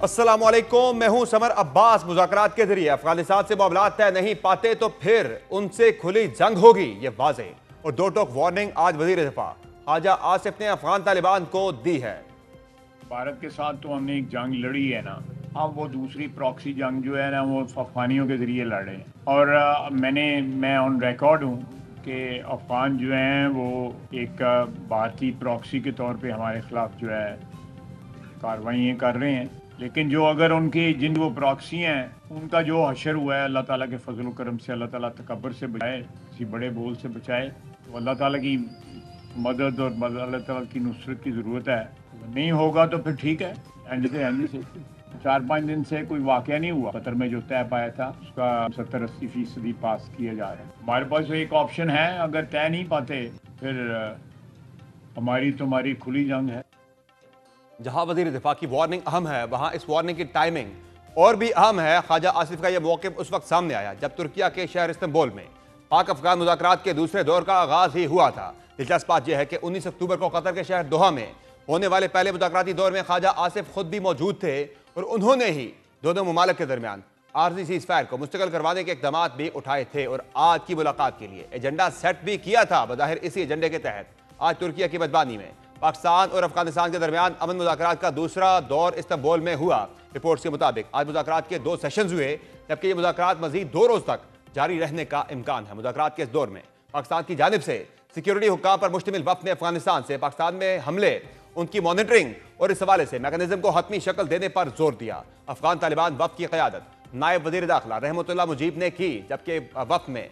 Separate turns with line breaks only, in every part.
अस्सलामुअलैकुम, मैं हूं समर अब्बास। मुज़ाकरात के जरिए अफगानिस्तान से मामलात तय नहीं पाते तो फिर उनसे खुली जंग होगी, ये वाज़ेह और दो टोक वार्निंग आज वज़ीर दिफा ख्वाजा आसिफ ने अफगान तालिबान को दी है।
भारत के साथ तो हमने एक जंग लड़ी है ना, अब वो दूसरी प्रॉक्सी जंग जो है ना वो अफगानियों के ज़रिए लड़ रहे हैं। और मैं ऑन रिकॉर्ड हूँ कि अफगान जो हैं वो एक भारतीय प्रॉक्सी के तौर पे हमारे ख़िलाफ़ जो है कार्रवाइयाँ कर रहे हैं। लेकिन जो अगर उनकी जिन वो प्रॉक्सी हैं उनका जो हशर हुआ है, अल्लाह ताला के फजल करम से अल्लाह ताला तकब्बर से बचाए, किसी बड़े बोल से बचाए। तो अल्लाह ताला की मदद और अल्लाह ताला की नुसरत की ज़रूरत है। नहीं होगा तो फिर ठीक है, एंड से 4-5 दिन से कोई वाक़या नहीं हुआ। कतर में जो तय पाया था उसका 70-80% पास किया जा रहा है। हमारे पास एक ऑप्शन है, अगर तय नहीं पाते फिर हमारी तुम्हारी खुली जंग है।
जहां वज़ीर दिफा की वार्निंग अहम है, वहां इस वार्निंग की टाइमिंग और भी अहम है। ख्वाजा आसिफ का यह मौक़िफ़ उस वक्त सामने आया जब तुर्किया के शहर इस्तांबुल में पाक अफगान मुज़ाकरात के दूसरे दौर का आगाज़ ही हुआ था। दिलचस्प बात यह है कि 19 अक्टूबर को कतर के शहर दोहा में होने वाले पहले मुज़ाकराती दौर में ख्वाजा आसिफ खुद भी मौजूद थे और उन्होंने ही दोनों ममालिक के दरमियान आर्जी सीज़ फायर को मुस्तकिल करवाने के इक़दाम भी उठाए थे और आज की मुलाकात के लिए एजेंडा सेट भी किया था। बज़ाहिर इसी एजेंडे के तहत आज तुर्किया की मेज़बानी में पाकिस्तान और अफगानिस्तान के दरमियान अमन मुज़ाकरात का दूसरा दौर इस्तांबुल में हुआ। रिपोर्ट्स के मुताबिक आज मुज़ाकरात के 2 सेशंस हुए, जबकि ये मुज़ाकरात मजीद 2 रोज़ तक जारी रहने का इम्कान है। मुज़ाकरात के इस दौर में पाकिस्तान की जानिब से सिक्योरिटी हुक्काम पर मुश्तमिल वफ़द ने अफगानिस्तान से पाकिस्तान में हमले, उनकी मॉनिटरिंग और इस हवाले से मैकेनिज्म को हतमी शक्ल देने पर जोर दिया। अफगान तालिबान वफ़द की क़यादत नायब वज़ीर दाखिला रहमतुल्लाह मुजीब ने की, जबकि वफ़द में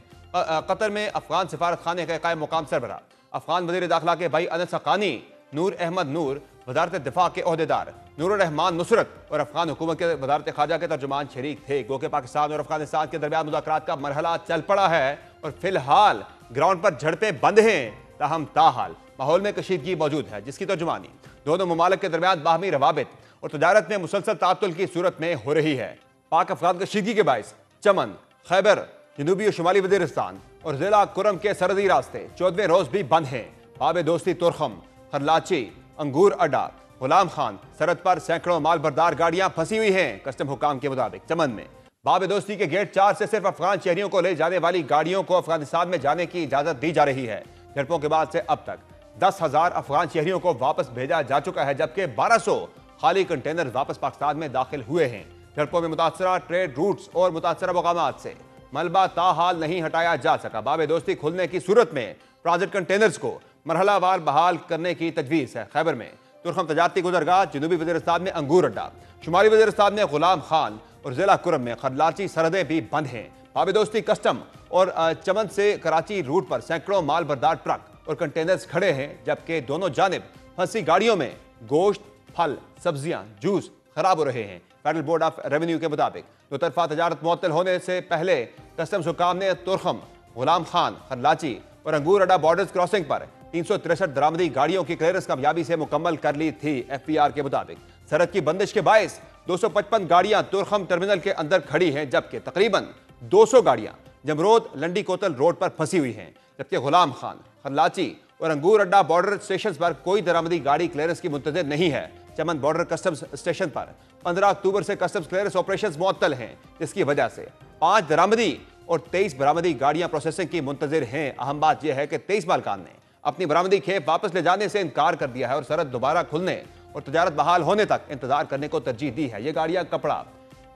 कतर में अफगान सिफारत खाने के कायम मुकाम सरबरा अफगान वज़ीर दाखिला के भाई अनस हक़ानी, नूर अहमद नूर वज़ारत दिफा के अहदेदार, नूर रहमान नुसरत और अफगान हुकूमत के वज़ारत ख़ारजा के तर्जुमान शरीक थे। गो के पाकिस्तान और अफगानिस्तान के दरमियान मुज़ाकरात का मरहला चल पड़ा है और फिलहाल ग्राउंड पर झड़पें बंद हैं, ताहम ताहाल माहौल में कशीदगी मौजूद है, जिसकी तर्जुमानी दोनों ममालिक के दरमियान बाहमी रवाबित और तजारत में मुसलसल तातुल की सूरत में हो रही है। पाक अफगान कशीदगी के बायस चमन, खैबर, जनूबी और शुमाली वज़ीरिस्तान और ज़िला कुरम के सरहदी रास्ते 14वें रोज़ भी बंद हैं। बाब दोस्ती तुरखम, खरलाची, अंगूर अड्डा, गुलाम खान सरहद पर सैकड़ों माल बरदार गाड़ियां फंसी हुई हैं। कस्टम हुकाम के मुताबिक चमन में बाब दोस्ती के गेट 4 से सिर्फ अफगान शहरियों को ले जाने वाली गाड़ियों को अफगानिस्तान में जाने की इजाजत दी जा रही है। झड़पों के बाद से अब तक 10,000 अफगान शहरियों को वापस भेजा जा चुका है, जबकि 1200 खाली कंटेनर वापस पाकिस्तान में दाखिल हुए हैं। झड़पों में मुतासरा ट्रेड रूट्स और मुतासरा मकामात से मलबा ताहाल नहीं हटाया जा सका। बाब दोस्ती खुलने की सूरत में ट्रांजिट कंटेनर्स को मरहलावार बहाल करने की तजवीज़ है। खैबर में तुरखम तजारती गुजरगाह, जनूबी वज़ीरिस्तान में अंगूर अड्डा, शुमाली वज़ीरिस्तान में गुलाम खान और ज़िला कुरम में खरलाची सरहदें भी बंद हैं। बाब दोस्ती कस्टम और चमन से कराची रूट पर सैकड़ों माल बरदार ट्रक और कंटेनर्स खड़े हैं, जबकि दोनों जानिब फंसी गाड़ियों में गोश्त, फल, सब्जियां, जूस खराब हो रहे हैं। फेडरल बोर्ड ऑफ रेवेन्यू के मुताबिक दो तरफा तजारत मुअत्तल होने से पहले कस्टम्स हुकाम ने तुरखम, गुलाम खान, खरलाची और अंगूर अड्डा बॉर्डर्स क्रॉसिंग पर 363 दरामदी गाड़ियों की क्लियरेंस कामयाबी से मुकम्मल कर ली थी। FPR के मुताबिक सरहद की बंदिश के बायस 255 गाड़ियां तुरखम टर्मिनल के अंदर खड़ी हैं, जबकि तकरीबन 200 गाड़ियां जमरोद लंडी कोतल रोड पर फंसी हुई हैं। जबकि गुलाम खान, खरलाची और अंगूर अड्डा बॉर्डर स्टेशन पर कोई दरामदी गाड़ी क्लियरेंस की मुंतज़िर नहीं है। चमन बॉर्डर कस्टम्स स्टेशन पर 15 अक्टूबर से कस्टम्स क्लियरेंस ऑपरेशन मुअत्तल हैं, जिसकी वजह से 5 दरामदी और 23 बरामदी गाड़ियां प्रोसेसिंग की मुंतज़िर हैं। अहम बात यह है कि 23 मालकान ने अपनी बरामदी खेप वापस ले जाने से इनकार कर दिया है और सरहद दोबारा खुलने और तजारत बहाल होने तक इंतजार करने को तरजीह दी है। ये गाड़ियां कपड़ा,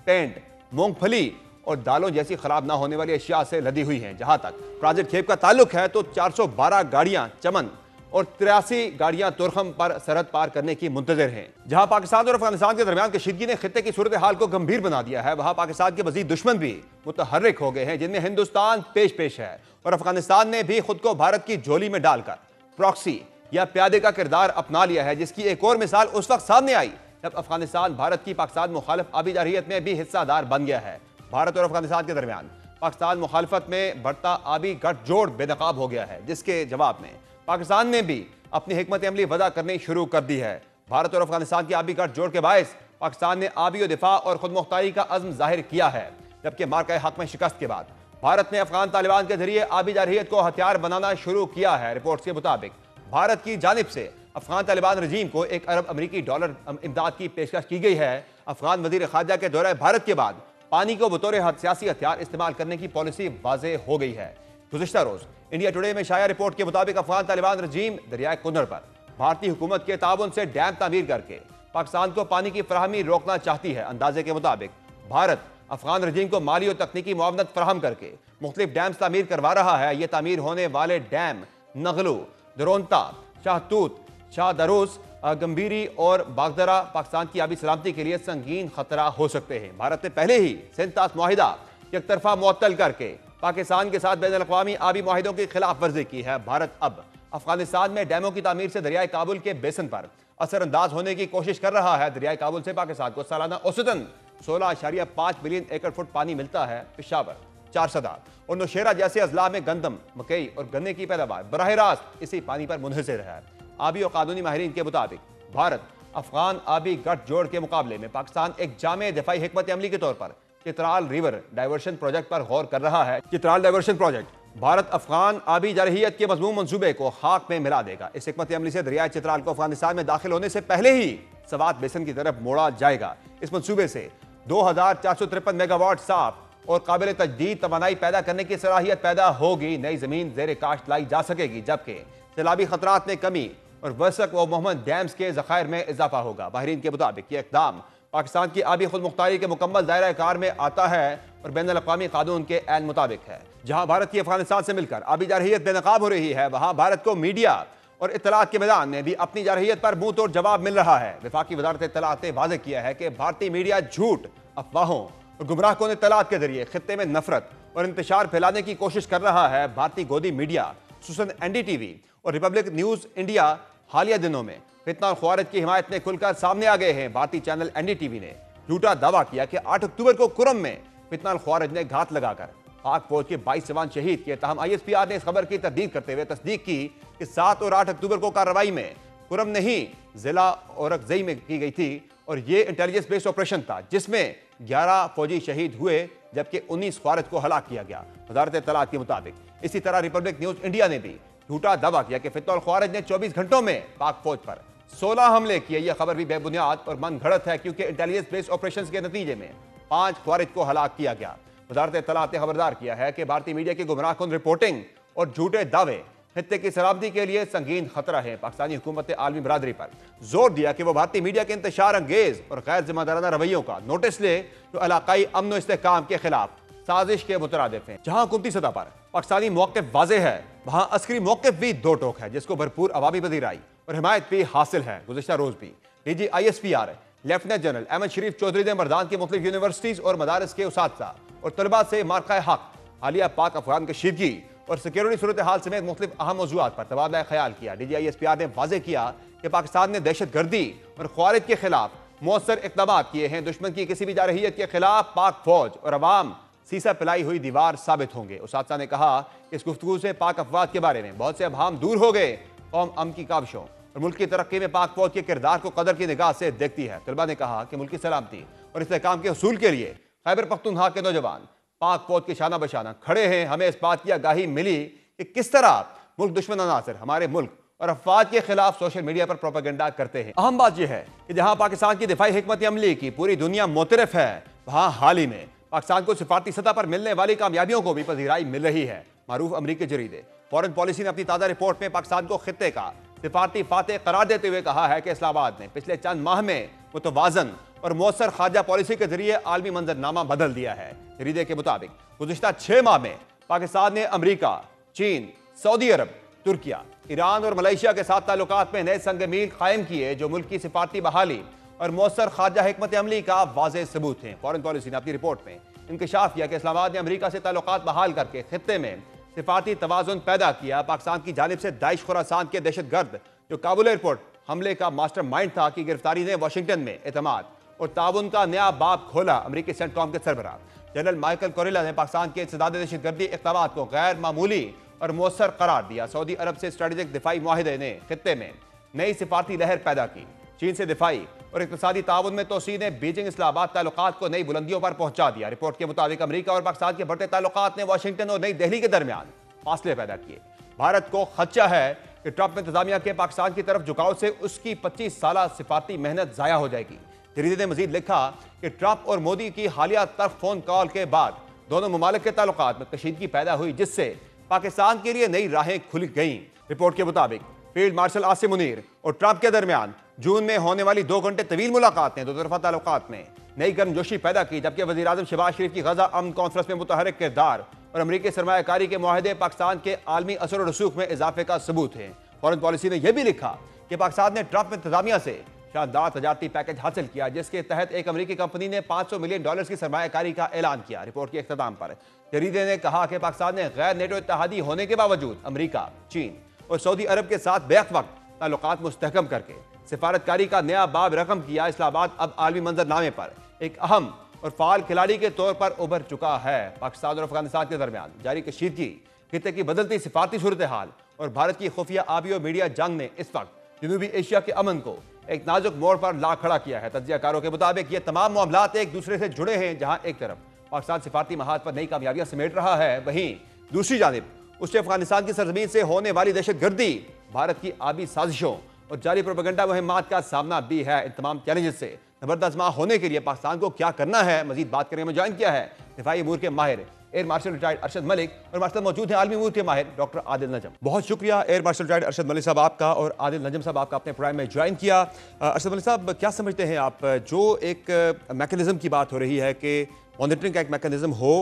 पेंट, मूंगफली और दालों जैसी खराब ना होने वाली अशिया से लदी हुई हैं। जहां तक प्रोजेक्ट खेप का ताल्लुक है तो 412 गाड़ियां चमन और 83 गाड़ियां तुरखम पर सरहद पार करने की मुंतजर हैं। जहां पाकिस्तान और अफगानिस्तान के दरमियान कशीदगी ने खित्ते की सूरत हाल को गंभीर बना दिया है, वहां पाकिस्तान के मजीद दुश्मन भी मुतहर्रिक हो गए हैं, जिनमें हिंदुस्तान पेश है और अफगानिस्तान ने भी खुद को भारत की झोली में डालकर प्रॉक्सी या प्यादे का किरदार अपना लिया है, जिसकी एक और मिसाल उस वक्त सामने आई जब अफगानिस्तान भारत की पाकिस्तान मुखालिफ आबी जारहियत में भी हिस्सादार बन गया है। भारत और अफगानिस्तान के दरमियान पाकिस्तान मुखालिफत में बढ़ता आबी गठजोड़ बेनकाब हो गया है, जिसके जवाब में पाकिस्तान ने भी अपनी हिकमत अमली वदा करनी शुरू कर दी है। भारत और अफगानिस्तान की आबी गठजोड़ के बायस पाकिस्तान ने आबी और दिफा और खुद मुख्तारी का अज़्म जाहिर किया है, जबकि मार्का हक में शिकस्त के बाद भारत ने अफगान तालिबान के जरिए आबी जारहियत को हथियार बनाना शुरू किया है। रिपोर्ट्स के मुताबिक भारत की जानिब से अफगान तालिबान रजीम को $1 अरब अमरीकी डॉलर इमदाद की पेशकश की गई है। अफगान वजीर खारजा के दौरे भारत के बाद पानी को बतौर सियासी हथियार इस्तेमाल करने की पॉलिसी वाज़े हो गई है। गुज़िश्ता रोज इंडिया टुडे में शाया रिपोर्ट के मुताबिक अफगान तालिबान रजीम दरियाए कुन्नर पर भारतीय हुकूमत के ताउन से डैम तामीर करके पाकिस्तान को पानी की फराहमी रोकना चाहती है। अंदाजे के मुताबिक भारत अफगान रजीम को माली और तकनीकी मुआवनत फराहम करके मुख्तलिफ डैम्स तामीर करवा रहा है। ये तामीर होने वाले डैम नगलू, दरोंता, शाहतूत, शाह दरूस, गंभीरी और बागदरा पाकिस्तान की आबी सलामती के लिए संगीन खतरा हो सकते हैं। भारत ने पहले ही सिंतास मुआहिदा एक तरफा मुअत्तल करके पाकिस्तान के साथ बैनुल-अक़वामी आबी मुआहिदों की खिलाफ वर्जी की है। भारत अब अफगानिस्तान में डैमों की तामीर से दरियाए काबुल के बेसन पर असरअंदाज होने की कोशिश कर रहा है। दरियाए काबुल से पाकिस्तान को सालाना औसतन 16.5 बिलियन एकड़ फुट पानी मिलता है। पेशावर, चारसदा और नौशेरा जैसे अजला में गंदम, मकई और गन्ने की पैदावार बराह रास्त इसी पानी पर मुनहसर है। आबी और कानूनी माहिरीन के मुताबिक भारत अफगान आबी गठजोड़ के मुकाबले में पाकिस्तान एक जामे दिफाई हिकमत अमली के तौर पर चित्राल रिवर डाइवर्शन प्रोजेक्ट पर गौर कर रहा है। चित्राल डाइवर्शन प्रोजेक्ट भारत अफगान आबी जरहियत के मजमून मंसूबे को खाक में मिला देगा। इस हिकमत अमली से दरियाए चित्राल को अफगानिस्तान में दाखिल होने से पहले ही सवात बेसन की तरफ मोड़ा जाएगा। इस मंसूबे से 2453 मेगावाट साफ और काबिल तजदीद तवानाई पैदा करने की सलाहियत पैदा होगी। नई जमीन जेर काश्त लाई जा सकेगी, जबकि सैलाबी खतरात में कमी और वसक व मोहम्मद डैम्स के जखायर में इजाफा होगा। माहिरीन के मुताबिक यह इकदाम पाकिस्तान की आबी खुद मुख्तारी के मुकम्मल दायरा कार में आता है और बैनुल-अक़वामी कानून के ऐन मुताबिक है। जहां भारत की अफगानिस्तान से मिलकर आबी जारहियत बेनकाब हो रही है, वहां भारत को मीडिया और इत्तलात के मैदान में भी अपनी जारहियत पर मुंह तोड़ जवाब मिल रहा है। वफाकी वजारत इत्तलात ने वाज़ेह किया है कि भारतीय मीडिया झूठ, अफवाहों और गुमराह कुन इत्तलात के जरिए खित्ते में नफरत और इंतशार फैलाने की कोशिश कर रहा है। भारतीय गोदी मीडिया सुसन एनडीटीवी और रिपब्लिक न्यूज इंडिया हालिया दिनों में फितना और ख्वारिज की हिमायत में खुलकर सामने आ गए हैं। भारतीय चैनल एनडीटीवी ने झूठा दावा किया कि 8 अक्टूबर को कुरम में फितना और ख्वारिज ने घात लगाकर पाक फौज के 22 जवान शहीद किए। ताहम ISPR ने इस खबर की तरदीद करते हुए तस्दीक की कि 7 और 8 अक्टूबर को कार्रवाई में कुरम नहीं जिला औरकजई में की गई थी और ये इंटेलिजेंस बेस्ड ऑपरेशन था जिसमें 11 फौजी शहीद हुए जबकि 19 ख्वारिज को हलाक किया गया। वजारत इत्तलात के मुताबिक इसी तरह रिपब्लिक न्यूज इंडिया ने भी झूठा दावा किया कि फितना और ख्वारिज ने 24 घंटों में पाक फौज पर 16 हमले किए। यह खबर भी बेबुनियाद और मन घड़त है क्योंकि इंटेलिजेंस बेस्ड ऑपरेशन के नतीजे में 5 ख्वारिज को हलाक किया गया। वजारत इत्तलात ने खबरदार किया है कि भारतीय मीडिया की गुमराहकुन रिपोर्टिंग और झूठे दावे खित्ते की सलामती के लिए संगीन खतरा है। पाकिस्तानी हुकूमत ने आलमी बरादरी पर जोर दिया कि वो भारतीय मीडिया के इंतशार अंगेज और गैर जिम्मेदाराना रवैयों का नोटिस ले जो इलाकाई अमन और इस्तेहकाम के खिलाफ साजिश के मुतरादिफ हैं। जहां हुकूमती सतह पर पाकिस्तानी मौक़िफ़ वाज़ेह है, वहां अस्करी मौक़िफ़ भी दो टोक है जिसको भरपूर अवामी पज़ीराई और हिमायत भी हासिल है। गुज़िश्ता रोज भी DG ISPR lieutenant general Ahmed Sharif Chaudhry ने मर्दान की मुख्तलिफ यूनिवर्सिटीज़ और मदारस के उसातिज़ा और तलबा से मार्का हक, हालिया पाक अफगान कशीदगी और सिक्योरिटी सूरत हाल समेत मुख्तलिफ अहम मौज़ूआत पर तबादला ख्याल किया। DG ISPR ने वाज़ेह किया कि पाकिस्तान ने दहशत गर्दी और ख्वारिज के खिलाफ मौसर इक़दाम किए हैं। दुश्मन की किसी भी जारहियत के खिलाफ पाक फौज और अवाम सीसा पिलाई हुई दीवार साबित होंगे। उसातिज़ा ने कहा कि इस गुफ्तगू से पाक अफवाद के बारे में बहुत से अबहाम दूर हो गए। कौम अमन की काविशों और मुल्क की तरक्की में पाक फौज के किरदार को कदर की निगाह से देखती है। तलबा ने कहा कि मुल्क की सलामती और इस्तेहकाम के हसूल के लिए खैबर पख्तूनख्वा के नौजवान पाक फौज के शाना बशाना खड़े हैं। हमें इस बात की आगाही मिली कि किस तरह मुल्क दुश्मन अनासर हमारे मुल्क और अफवाद के खिलाफ सोशल मीडिया पर प्रोपेगेंडा करते हैं। अहम बात यह है कि जहां पाकिस्तान की दिफाई हिकमत अमली की पूरी दुनिया मोतरफ है, वहां हाल ही में पाकिस्तान को सिफारती सतह पर मिलने वाली कामयाबियों को भी पजीराई मिल रही है। मारूफ अमरीकी जरीदे फॉरेन पॉलिसी ने अपनी ताज़ा रिपोर्ट में पाकिस्तान को खित्ते का सिफारती फातेह करार देते हुए कहा है कि इस्लामाबाद ने पिछले चंद माह में मुतवाजन और मौसर खारजा पॉलिसी के जरिए आलमी मंजरनामा बदल दिया है। जरीदे के मुताबिक गुज़िश्ता 6 माह में पाकिस्तान ने अमरीका, चीन, सऊदी अरब, तुर्किया, ईरान और मलेशिया के साथ ताल्लुकात में नए संग-मील कायम किए जो मुल्क की सिफारती बहाली और मौसर खारजा हिकमत अमली का वाज़ेह सबूत है। फॉरेन पॉलिसी ने अपनी रिपोर्ट में इंकशाफ किया कि इस्लामाबाद ने अमरीका से ताल्लुकात बहाल करके खित्ते में सिफारती तवाज़ुन पैदा किया। पाकिस्तान की जानिब से दाइश खुरासान के दहशतगर्द जो काबुल एयरपोर्ट हमले का मास्टर माइंड था की गिरफ्तारी ने वाशिंगटन में एतमाद और ताउन का नया बाब खोला। अमरीकी सेंटकॉम के सरबराह जनरल माइकल कोरेला ने पाकिस्तान के इंसदाद दहशतगर्दी इक़दाम को गैर मामूली और मौसर करार दिया। सऊदी अरब से स्ट्रेटेजिक दिफाई मुआहिदे ने खित्ते में नई सिफारती लहर पैदा की। चीन से दिफाई और इक़्तिसादी ताउन में तोसी ने बीजिंग इस्लामाबाद ताल्लुकात को नई बुलंदियों पर पहुंचा दिया। रिपोर्ट के मुताबिक अमरीका और पाकिस्तान के बढ़ते ताल्लुकात ने वाशिंगटन और नई दिल्ली के दरमियान फासले पैदा किए। भारत को खदशा है कि ट्रंप इंतजामिया के पाकिस्तान की तरफ झुकाव से उसकी 25 साल सिफारती मेहनत जाया हो जाएगी। जरीदे ने मजीद लिखा कि ट्रंप और मोदी की हालिया तर्क फोन कॉल के बाद दोनों ममालिक के ताल्लुकात में कशीदगी पैदा हुई, जिससे पाकिस्तान के लिए नई राहें खुल गईं। रिपोर्ट के मुताबिक फील्ड मार्शल आसिम मुनीर और ट्रंप के दरमियान जून में होने वाली 2 घंटे तवील मुलाकात ने दो तरफा ताल्लुकात में नई गर्मजोशी पैदा की, जबकि वज़ीर आज़म शहबाज शरीफ की गजा अमन कॉन्फ्रेंस में मुतहरिक किरदार और अमरीकी सरमायाकारी के मुआहदे पाकिस्तान के आलमी असर और रसूख में इजाफे का सबूत है। फॉरेन पॉलिसी ने यह भी लिखा कि पाकिस्तान ने ट्रंप इंतजामिया से शानदार तजारती पैकेज हासिल किया, जिसके तहत एक अमरीकी कंपनी ने $500 मिलियन की सरमायाकारी का ऐलान किया। रिपोर्ट के इख्तिताम पर जरीदे ने कहा कि पाकिस्तान ने गैर नेटो इत्तेहादी होने के बावजूद अमरीका, चीन और सऊदी अरब के साथ बैक वक्त ताल्लुकात मुस्तहकम करके सिफारतकारी का नया बाब रकम किया। इस्लामाबाद अब आलमी मंजरनामे पर एक अहम और फाल खिलाड़ी के तौर पर उभर चुका है। पाकिस्तान और अफगानिस्तान के दरमियान जारी कशीदगी, खित्ते की बदलती सिफारती सूरत हाल और भारत की खुफिया आबी और मीडिया जंग ने इस वक्त जनूबी एशिया के अमन को एक नाजुक मोड़ पर ला खड़ा किया है। तज्जियाकारों के मुताबिक ये तमाम मामलात एक दूसरे से जुड़े हैं। जहां एक तरफ पाकिस्तान सिफारती महाज पर नई कामयाबियां समेट रहा है, वहीं दूसरी जानिब उससे अफगानिस्तान की सरजमीन से होने वाली दहशतगर्दी, भारत की आबी साजिशों और जारी प्रोपेगेंडा मुहिम्मात का सामना भी है। इन तमाम चैलेंजेस से जबरदस्त माह होने के लिए पाकिस्तान को क्या करना है, मजीद बात करने में ज्वाइन किया है दिफाई अमूर के माहिर air marshal retired Arshad Malik और हमारे साथ मौजूद हैं आलमी अमूर के माहिर डॉक्टर आदिल नजम। बहुत शुक्रिया air marshal retired Arshad Malik साहब आपका और आदिल नजम साहब आपका अपने प्रोग्राम में ज्वाइन किया। अरशद मलिक साहब, क्या समझते हैं आप, जो एक मैकेनिज्म की बात हो रही है कि मॉनिटरिंग का एक मैकेनिज्म हो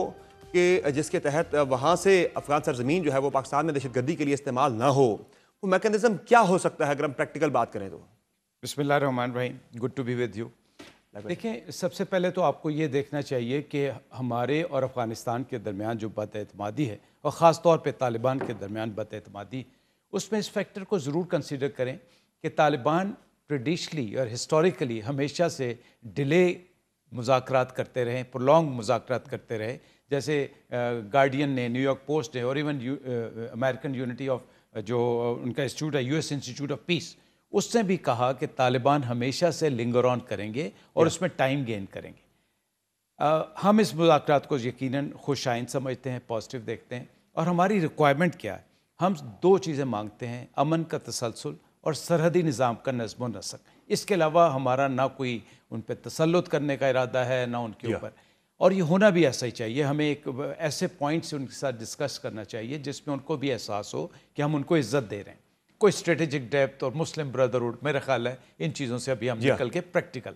कि जिसके तहत वहाँ से अफगान सरजमीन जो है वो पाकिस्तान में दहशतगर्दी के लिए इस्तेमाल ना हो, वो मैकेनिज्म क्या हो सकता है अगर हम प्रैक्टिकल बात करें तो?
बिस्मिल्लाहिर्रहमानिर्रहीम, good to be with you. देखें, सबसे पहले तो आपको ये देखना चाहिए कि हमारे और अफ़गानिस्तान के दरमियान जो बदएतमादी है और ख़ास तौर पे तालिबान के दरमियान बदएतमादी, उसमें इस फैक्टर को ज़रूर कंसीडर करें कि तालिबान ट्रेडिशनली और हिस्टोरिकली हमेशा से डिले मुज़ाकरात करते रहे, प्रोलॉन्ग मुज़ाकरात करते रहे। जैसे गार्डियन ने, न्यूयॉर्क पोस्ट ने और इवन अमेरिकन यूनिटी ऑफ जो उनका इंस्टीट्यूट है, US इंस्टीट्यूट ऑफ पीस, उसने भी कहा कि तालिबान हमेशा से लिंगर ऑन करेंगे और उसमें टाइम गेन करेंगे। हम इस मुज़ाकरात को यकीनन खुश आइंद समझते हैं, पॉजिटिव देखते हैं। और हमारी रिक्वायरमेंट क्या है? हम 2 चीज़ें मांगते हैं, अमन का तसलसल और सरहदी निज़ाम का नज़्म व नस्क। इसके अलावा हमारा ना कोई उन पर तसल्लुत करने का इरादा है, ना उनके ऊपर, और ये होना भी ऐसा ही चाहिए। हमें एक ऐसे पॉइंट से उनके साथ डिस्कस करना चाहिए जिसमें उनको भी एहसास हो कि हम उनको इज्जत दे रहे हैं। कोई स्ट्रेटेजिक डेप्थ और मुस्लिम ब्रदरहुड, मेरा ख्याल है इन चीज़ों से अभी हम निकल के प्रैक्टिकल।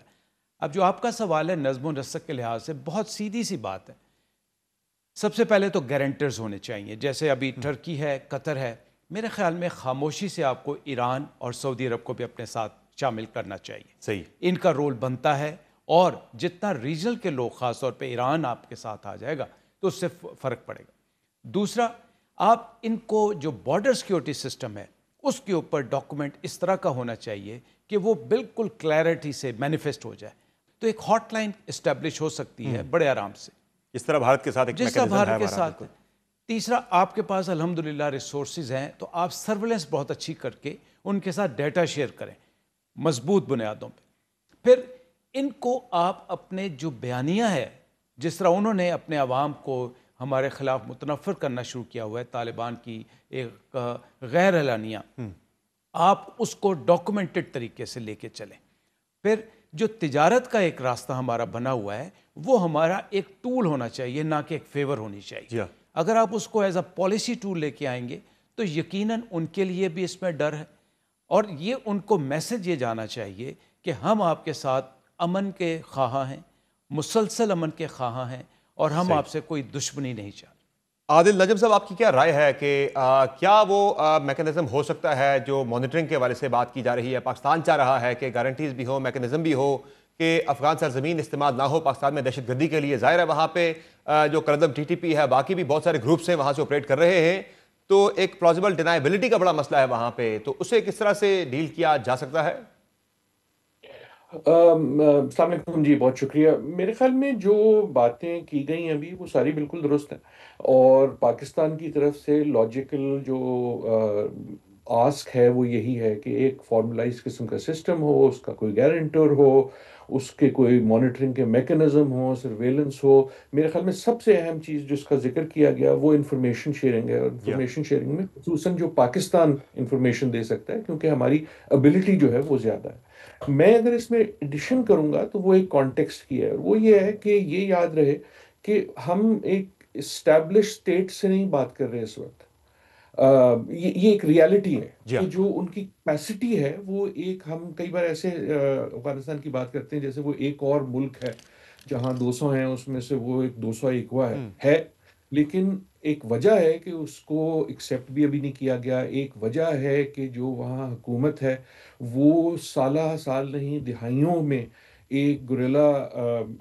अब जो आपका सवाल है नज़्म व नस्क के लिहाज से, बहुत सीधी सी बात है। सबसे पहले तो गारंटर्स होने चाहिए, जैसे अभी टर्की है, कतर है। मेरे ख्याल में खामोशी से आपको ईरान और सऊदी अरब को भी अपने साथ शामिल करना चाहिए।
सही, इनका
रोल बनता है। और जितना रीजनल के लोग, ख़ास तौर पे ईरान आपके साथ आ जाएगा तो उससे फ़र्क पड़ेगा। दूसरा, आप इनको जो बॉर्डर सिक्योरिटी सिस्टम है उसके ऊपर डॉक्यूमेंट इस तरह का होना चाहिए कि वो बिल्कुल क्लैरिटी से मैनिफेस्ट हो जाए। तो एक हॉटलाइन इस्टेब्लिश हो सकती है बड़े आराम से,
इस तरह भारत के साथ एक
जिस तरह भारत के साथ है। तीसरा, आपके पास अल्हम्दुलिल्लाह रिसोर्सेज हैं, तो आप सर्वेलेंस बहुत अच्छी करके उनके साथ डेटा शेयर करें मजबूत बुनियादों पे। फिर इनको आप अपने जो बयानिया है, जिस तरह उन्होंने अपने अवाम को हमारे ख़िलाफ़ मुतनफ़र करना शुरू किया हुआ है, तालिबान की एक गैर एलानिया, आप उसको डॉक्यूमेंटेड तरीके से लेके चलें। फिर जो तिजारत का एक रास्ता हमारा बना हुआ है, वो हमारा एक टूल होना चाहिए, ना कि एक फेवर होनी चाहिए। अगर आप उसको एज अ पॉलिसी टूल लेके आएंगे तो यकीनन उनके लिए भी इसमें डर है, और ये उनको मैसेज ये जाना चाहिए कि हम आपके साथ अमन के ख्वाह हैं, मुसलसल अमन के ख्वाह हैं, और हम आपसे कोई दुश्मनी नहीं चाहते।
आदिल नजम साहब, आपकी क्या राय है कि क्या वो मैकेनिज्म हो सकता है जो मॉनिटरिंग के हवाले से बात की जा रही है? पाकिस्तान चाह रहा है कि गारंटीज भी हो, मैकेनिज्म भी हो कि अफगान सरजमीन इस्तेमाल ना हो पाकिस्तान में दहशतगर्दी के लिए। जाहिर है वहाँ पे जो करदम TTP है, बाकी भी बहुत सारे ग्रुप्स हैं वहाँ से ऑपरेट कर रहे हैं, तो एक प्लॉजिबल डिनाइबिलिटी का बड़ा मसला है वहाँ पे, तो उसे किस तरह से डील किया जा सकता है?
अस्सलाम वालेकुम जी, बहुत शुक्रिया। मेरे ख्याल में जो बातें की गई अभी वो सारी बिल्कुल दुरुस्त हैं, और पाकिस्तान की तरफ से लॉजिकल जो आस्क है वो यही है कि एक फॉर्मलाइज किस्म का सिस्टम हो, उसका कोई गारंटर हो, उसके कोई मॉनिटरिंग के मैकेनिज्म हो, सर्वेलेंस हो। मेरे ख्याल में सबसे अहम चीज़ जिसका जिक्र किया गया वो इंफॉर्मेशन शेयरिंग है। और
या
इंफॉर्मेशन शेयरिंग में खसूसन जो पाकिस्तान इंफॉर्मेशन दे सकता है, क्योंकि हमारी एबिलिटी जो है वो ज़्यादा है। मैं अगर इसमें एडिशन करूंगा तो वो एक कॉन्टेक्स्ट की है, और वो ये है कि ये याद रहे कि हम एक इस्टेब्लिश स्टेट से नहीं बात कर रहे इस वक्त। ये एक रियलिटी है
जी
कि
हाँ,
जो उनकी कैपेसिटी है वो एक, हम कई बार ऐसे अफगानिस्तान की बात करते हैं जैसे वो एक और मुल्क है जहां 200 हैं, उसमें से वो एक 201वां है। लेकिन एक वजह है कि उसको एक्सेप्ट भी अभी नहीं किया गया। एक वजह है कि जो वहाँ हुकूमत है वो साल साल नहीं दिहाइयों में एक गुरिल्ला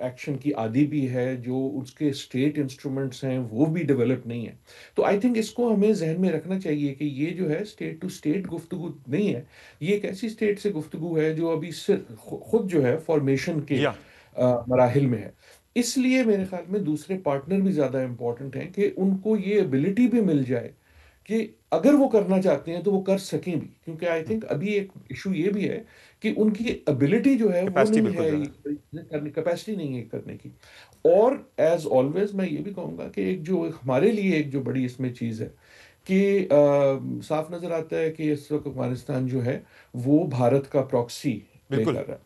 एक्शन की आदी भी है। जो उसके स्टेट इंस्ट्रूमेंट्स हैं वो भी डेवलप नहीं है। तो आई थिंक इसको हमें जहन में रखना चाहिए कि ये जो है स्टेट टू स्टेट गुफ्तगू नहीं है। ये एक ऐसी स्टेट से गुफ्तगू है जो अभी सिर्फ खुद जो है फॉर्मेशन के
जी हाँ,
मराहिल में है। इसलिए मेरे ख्याल में दूसरे पार्टनर भी ज़्यादा इंपॉर्टेंट हैं कि उनको ये एबिलिटी भी मिल जाए कि अगर वो करना चाहते हैं तो वो कर सकें भी। क्योंकि आई थिंक अभी एक इशू ये भी है कि उनकी एबिलिटी जो है वो
कैपेसिटी
नहीं
बिल्कुल
है,
जो है।
ये करने कैपेसिटी नहीं है करने की। और एज ऑलवेज मैं ये भी कहूँगा कि एक जो हमारे लिए एक जो बड़ी इसमें चीज़ है कि साफ नज़र आता है कि इस वक्त अफगानिस्तान जो है वो भारत का प्रॉक्सी प्ले
बिल्कुल
कर रहा है।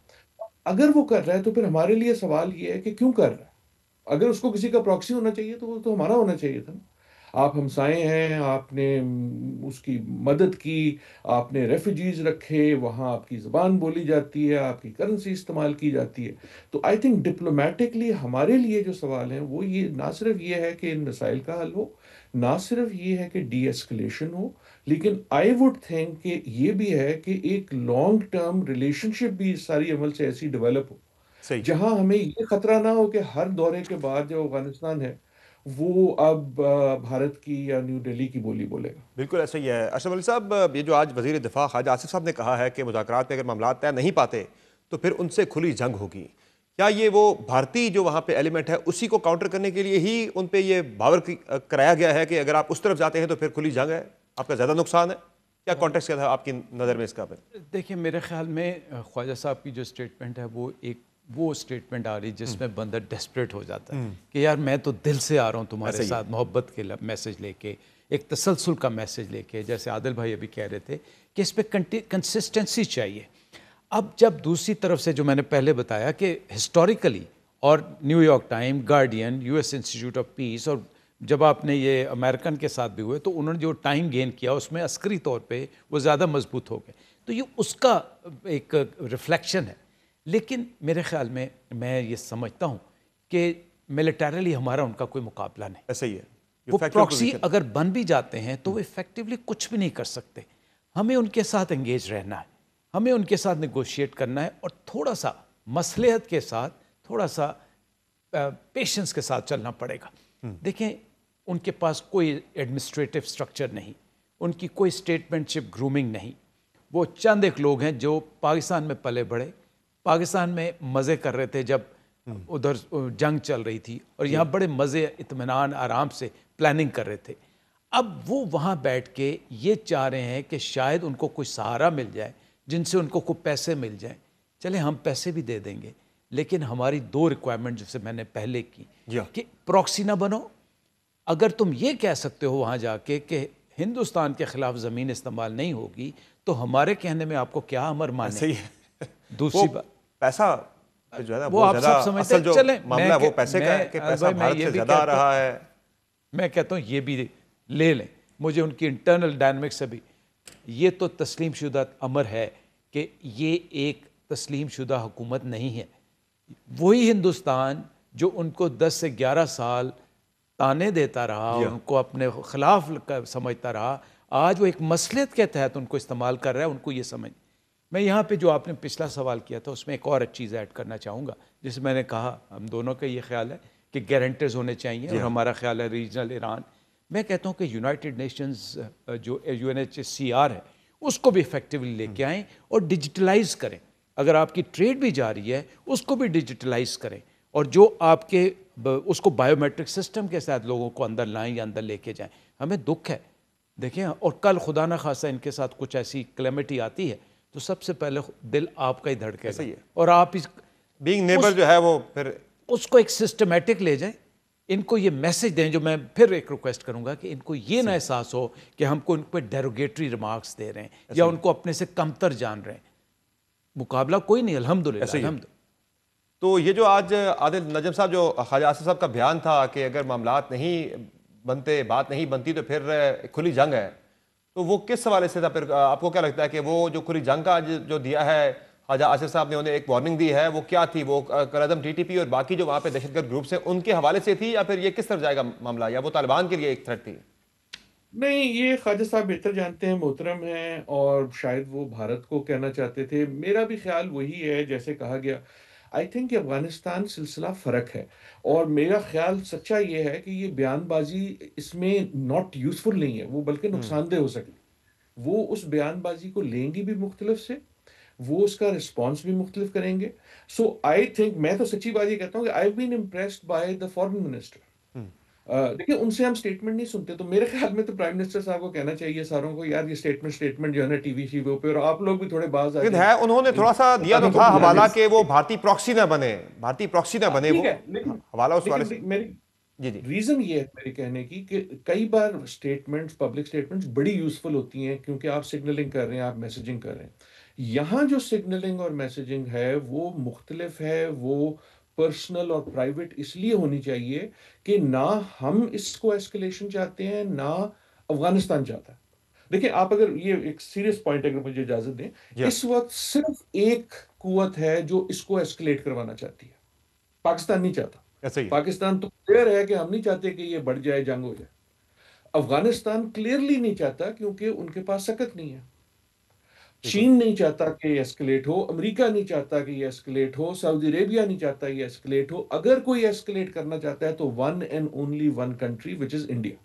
अगर वो कर रहा है तो फिर हमारे लिए सवाल ये है कि क्यों कर रहा है। अगर उसको किसी का प्रॉक्सी होना चाहिए तो वो तो हमारा होना चाहिए था ना। आप हमसाए हैं, आपने उसकी मदद की, आपने रेफ्यूजीज रखे, वहाँ आपकी ज़बान बोली जाती है, आपकी करेंसी इस्तेमाल की जाती है। तो आई थिंक डिप्लोमेटिकली हमारे लिए जो सवाल हैं वो ये ना सिर्फ ये है कि इन मसाइल का हल हो, ना सिर्फ ये है कि डी एस्केलेशन हो, लेकिन आई वुड थिंक कि ये भी है कि एक लॉन्ग टर्म रिलेशनशिप भी इस सारी अमल से ऐसी डेवलप हो
सही।
जहां हमें ये खतरा ना हो कि हर दौरे के बाद जो अफगानिस्तान है वो अब भारत की या न्यू दिल्ली की बोली बोलेगा।
बिल्कुल ऐसा ही है। अशरफ अली साहब, ये जो आज वज़ीर दिफ़ा ख्वाजा आसिफ साहब ने कहा है कि मुज़ाकरात में अगर मामला तय नहीं पाते तो फिर उनसे खुली जंग होगी, क्या ये वो भारतीय जो वहाँ पे एलिमेंट है उसी को काउंटर करने के लिए ही उन पे ये बावर कराया गया है कि अगर आप उस तरफ जाते हैं तो फिर खुली जंग है, आपका ज़्यादा नुकसान है? क्या कॉन्टेक्स्ट क्या था आपकी नज़र में इसका?
देखिए, मेरे ख्याल में ख्वाजा साहब की जो स्टेटमेंट है वो स्टेटमेंट आ रही जिसमें बंदा डेस्परेट हो जाता है कि यार मैं तो दिल से आ रहा हूँ तुम्हारे साथ मोहब्बत के मैसेज लेके, एक तसलसल का मैसेज लेके, जैसे आदिल भाई अभी कह रहे थे कि इस पर कंसिस्टेंसी चाहिए। अब जब दूसरी तरफ से जो मैंने पहले बताया कि हिस्टोरिकली, और New York time, guardian, US institute of peace, और जब आपने ये अमेरिकन के साथ भी हुए तो उन्होंने जो टाइम गेन किया उसमें अस्करी तौर पे वो ज़्यादा मजबूत हो गए। तो ये उसका एक रिफ्लेक्शन है। लेकिन मेरे ख्याल में मैं ये समझता हूँ कि मिलिटरली हमारा उनका कोई मुकाबला नहीं।
ऐसा ही है,
वो प्रॉक्सी अगर बन भी जाते हैं तो वो इफेक्टिवली कुछ भी नहीं कर सकते। हमें उनके साथ एंगेज रहना है, हमें उनके साथ नेगोशिएट करना है, और थोड़ा सा मसलियत के साथ, थोड़ा सा पेशेंस के साथ चलना पड़ेगा। देखें, उनके पास कोई एडमिनिस्ट्रेटिव स्ट्रक्चर नहीं, उनकी कोई स्टेटमेंटशिप ग्रूमिंग नहीं। वो चंद एक लोग हैं जो पाकिस्तान में पले बढ़े, पाकिस्तान में मज़े कर रहे थे जब उधर जंग चल रही थी, और यहाँ बड़े मज़े, इत्मीनान, आराम से प्लानिंग कर रहे थे। अब वो वहाँ बैठ के ये चाह रहे हैं कि शायद उनको कोई सहारा मिल जाए जिनसे उनको कोई पैसे मिल जाए। चले, हम पैसे भी दे देंगे, लेकिन हमारी दो रिक्वायरमेंट जैसे मैंने पहले की कि प्रॉक्सी ना बनो। अगर तुम ये कह सकते हो वहाँ जाके कि हिंदुस्तान के खिलाफ ज़मीन इस्तेमाल नहीं होगी, तो हमारे कहने में आपको क्या अमर माने।
सही है।
दूसरी बात,
पैसा जो है ना
वो आप सब समझते हैं। चले,
मामला वो पैसे का है कि पैसा भारत से ज़्यादा आ रहा है।
मैं कहता हूँ ये भी ले लें, मुझे उनकी इंटरनल डायनामिक्स से भी ये तो तस्लीम शुदा अमर है कि ये एक तस्लीम शुदा हुकूमत नहीं है। वही हिंदुस्तान जो उनको 10 से 11 साल ताने देता रहा, उनको अपने खिलाफ समझता रहा, आज वो एक मसलियत के तहत उनको इस्तेमाल कर रहा है। उनको ये समझ, मैं यहाँ पे जो आपने पिछला सवाल किया था उसमें एक और चीज़ ऐड करना चाहूँगा, जिसे मैंने कहा हम दोनों का ये ख्याल है कि गारंटर्स होने चाहिए, और हमारा ख्याल है रीजनल ईरान। मैं कहता हूँ कि यूनाइटेड नेशंस जो UNHCR है उसको भी इफेक्टिवली लेके आएँ और डिजिटलाइज करें। अगर आपकी ट्रेड भी जा रही है उसको भी डिजिटलाइज करें, और जो आपके उसको बायोमेट्रिक सिस्टम के साथ लोगों को अंदर लाएं या अंदर लेके जाएं। हमें दुख है, देखें, और कल खुदा ना खासा इनके साथ कुछ ऐसी क्लेमिटी आती है तो सबसे पहले दिल आपका ही धड़केगा, और आप इस
बीइंग नेबर जो है वो फिर
उसको एक सिस्टमेटिक ले जाएं, इनको ये मैसेज दें, जो मैं फिर एक रिक्वेस्ट करूंगा कि इनको ये ना एहसास हो कि हमको उन पर डेरोगेटरी रिमार्क्स दे रहे हैं या उनको अपने से कमतर जान रहे हैं। मुकाबला कोई नहीं, अल्हम्दुलिल्लाह अल्हम्दुलिल्लाह।
तो ये जो आज आदिल नजम साहब, जो ख्वाजा आसिफ साहब का बयान था कि अगर मामलात नहीं बनते, बात नहीं बनती तो फिर खुली जंग है, तो वो किस हवाले से था? फिर आपको क्या लगता है कि वो जो खुली जंग का जो दिया है ख्वाजा आसिफ साहब ने, उन्हें एक वार्निंग दी है, वो क्या थी? वो कलअदम टीटीपी और बाकी जो वहाँ पे दहशतगर्द ग्रुप्स हैं उनके हवाले से थी, या फिर ये किस तरफ जाएगा मामला, या वो तालिबान के लिए एक थ्रेट थी?
नहीं, ये ख्वाजा साहब बेहतर जानते हैं, मोहतरम हैं, और शायद वो भारत को कहना चाहते थे। मेरा भी ख्याल वही है जैसे कहा गया। आई थिंक अफगानिस्तान सिलसिला फ़र्क है, और मेरा ख्याल सच्चा ये है कि ये बयानबाजी इसमें नॉट यूज़फुल नहीं है, वो बल्कि नुकसानदेह हो सकती। वो उस बयानबाजी को लेंगी भी मुख्तलिफ से, वो उसका रिस्पॉन्स भी मुख्तलिफ करेंगे। सो आई थिंक, मैं तो सच्ची बात ये कहता हूँ कि I been impressed by the foreign minister. देखिए, उनसे हम स्टेटमेंट नहीं सुनते, तो मेरे ख्याल में तो प्राइम मिनिस्टर साहब को कहना चाहिए सारों को, यार ये स्टेटमेंट जो है ना टीवी शीवी पे, और आप लोग भी थोड़े बाज आ
लेकिन
जाइए।
है, उन्होंने थोड़ा सा दिया तो था हवाला के वो भारतीय प्रॉक्सी ना बने, भारतीय प्रॉक्सी ना बने
ठीक
वो,
है, लेकिन
हवाला उस वाले से।
लेकिन मेरी
जी जी।
रीजन ये है मेरे कहने की कि कई बार स्टेटमेंट्स, पब्लिक स्टेटमेंट्स बड़ी यूजफुल होती हैं, क्योंकि आप सिग्नलिंग कर रहे हैं, आप मैसेजिंग कर रहे हैं। यहाँ जो सिग्नलिंग और मैसेजिंग है वो मुख्तलिफ है, वो पर्सनल और प्राइवेट इसलिए होनी चाहिए कि ना हम इसको एस्केलेशन चाहते हैं, ना अफगानिस्तान चाहता है। देखिए, आप अगर ये एक सीरियस पॉइंट अगर मुझे इजाजत दें, इस वक्त सिर्फ एक कुव्वत है जो इसको एस्केलेट करवाना चाहती है, पाकिस्तान नहीं चाहता।
ऐसा ही है।
पाकिस्तान तो क्लियर है कि हम नहीं चाहते कि ये बढ़ जाए, जंग हो जाए। अफगानिस्तान क्लियरली नहीं चाहता, क्योंकि उनके पास सकत नहीं है। चीन नहीं चाहता कि ये एस्केलेट हो, अमेरिका नहीं चाहता कि ये एस्केलेट हो, सऊदी अरेबिया नहीं चाहता ये एस्केलेट हो। अगर कोई एस्केलेट करना चाहता है तो one and only one country, which is India,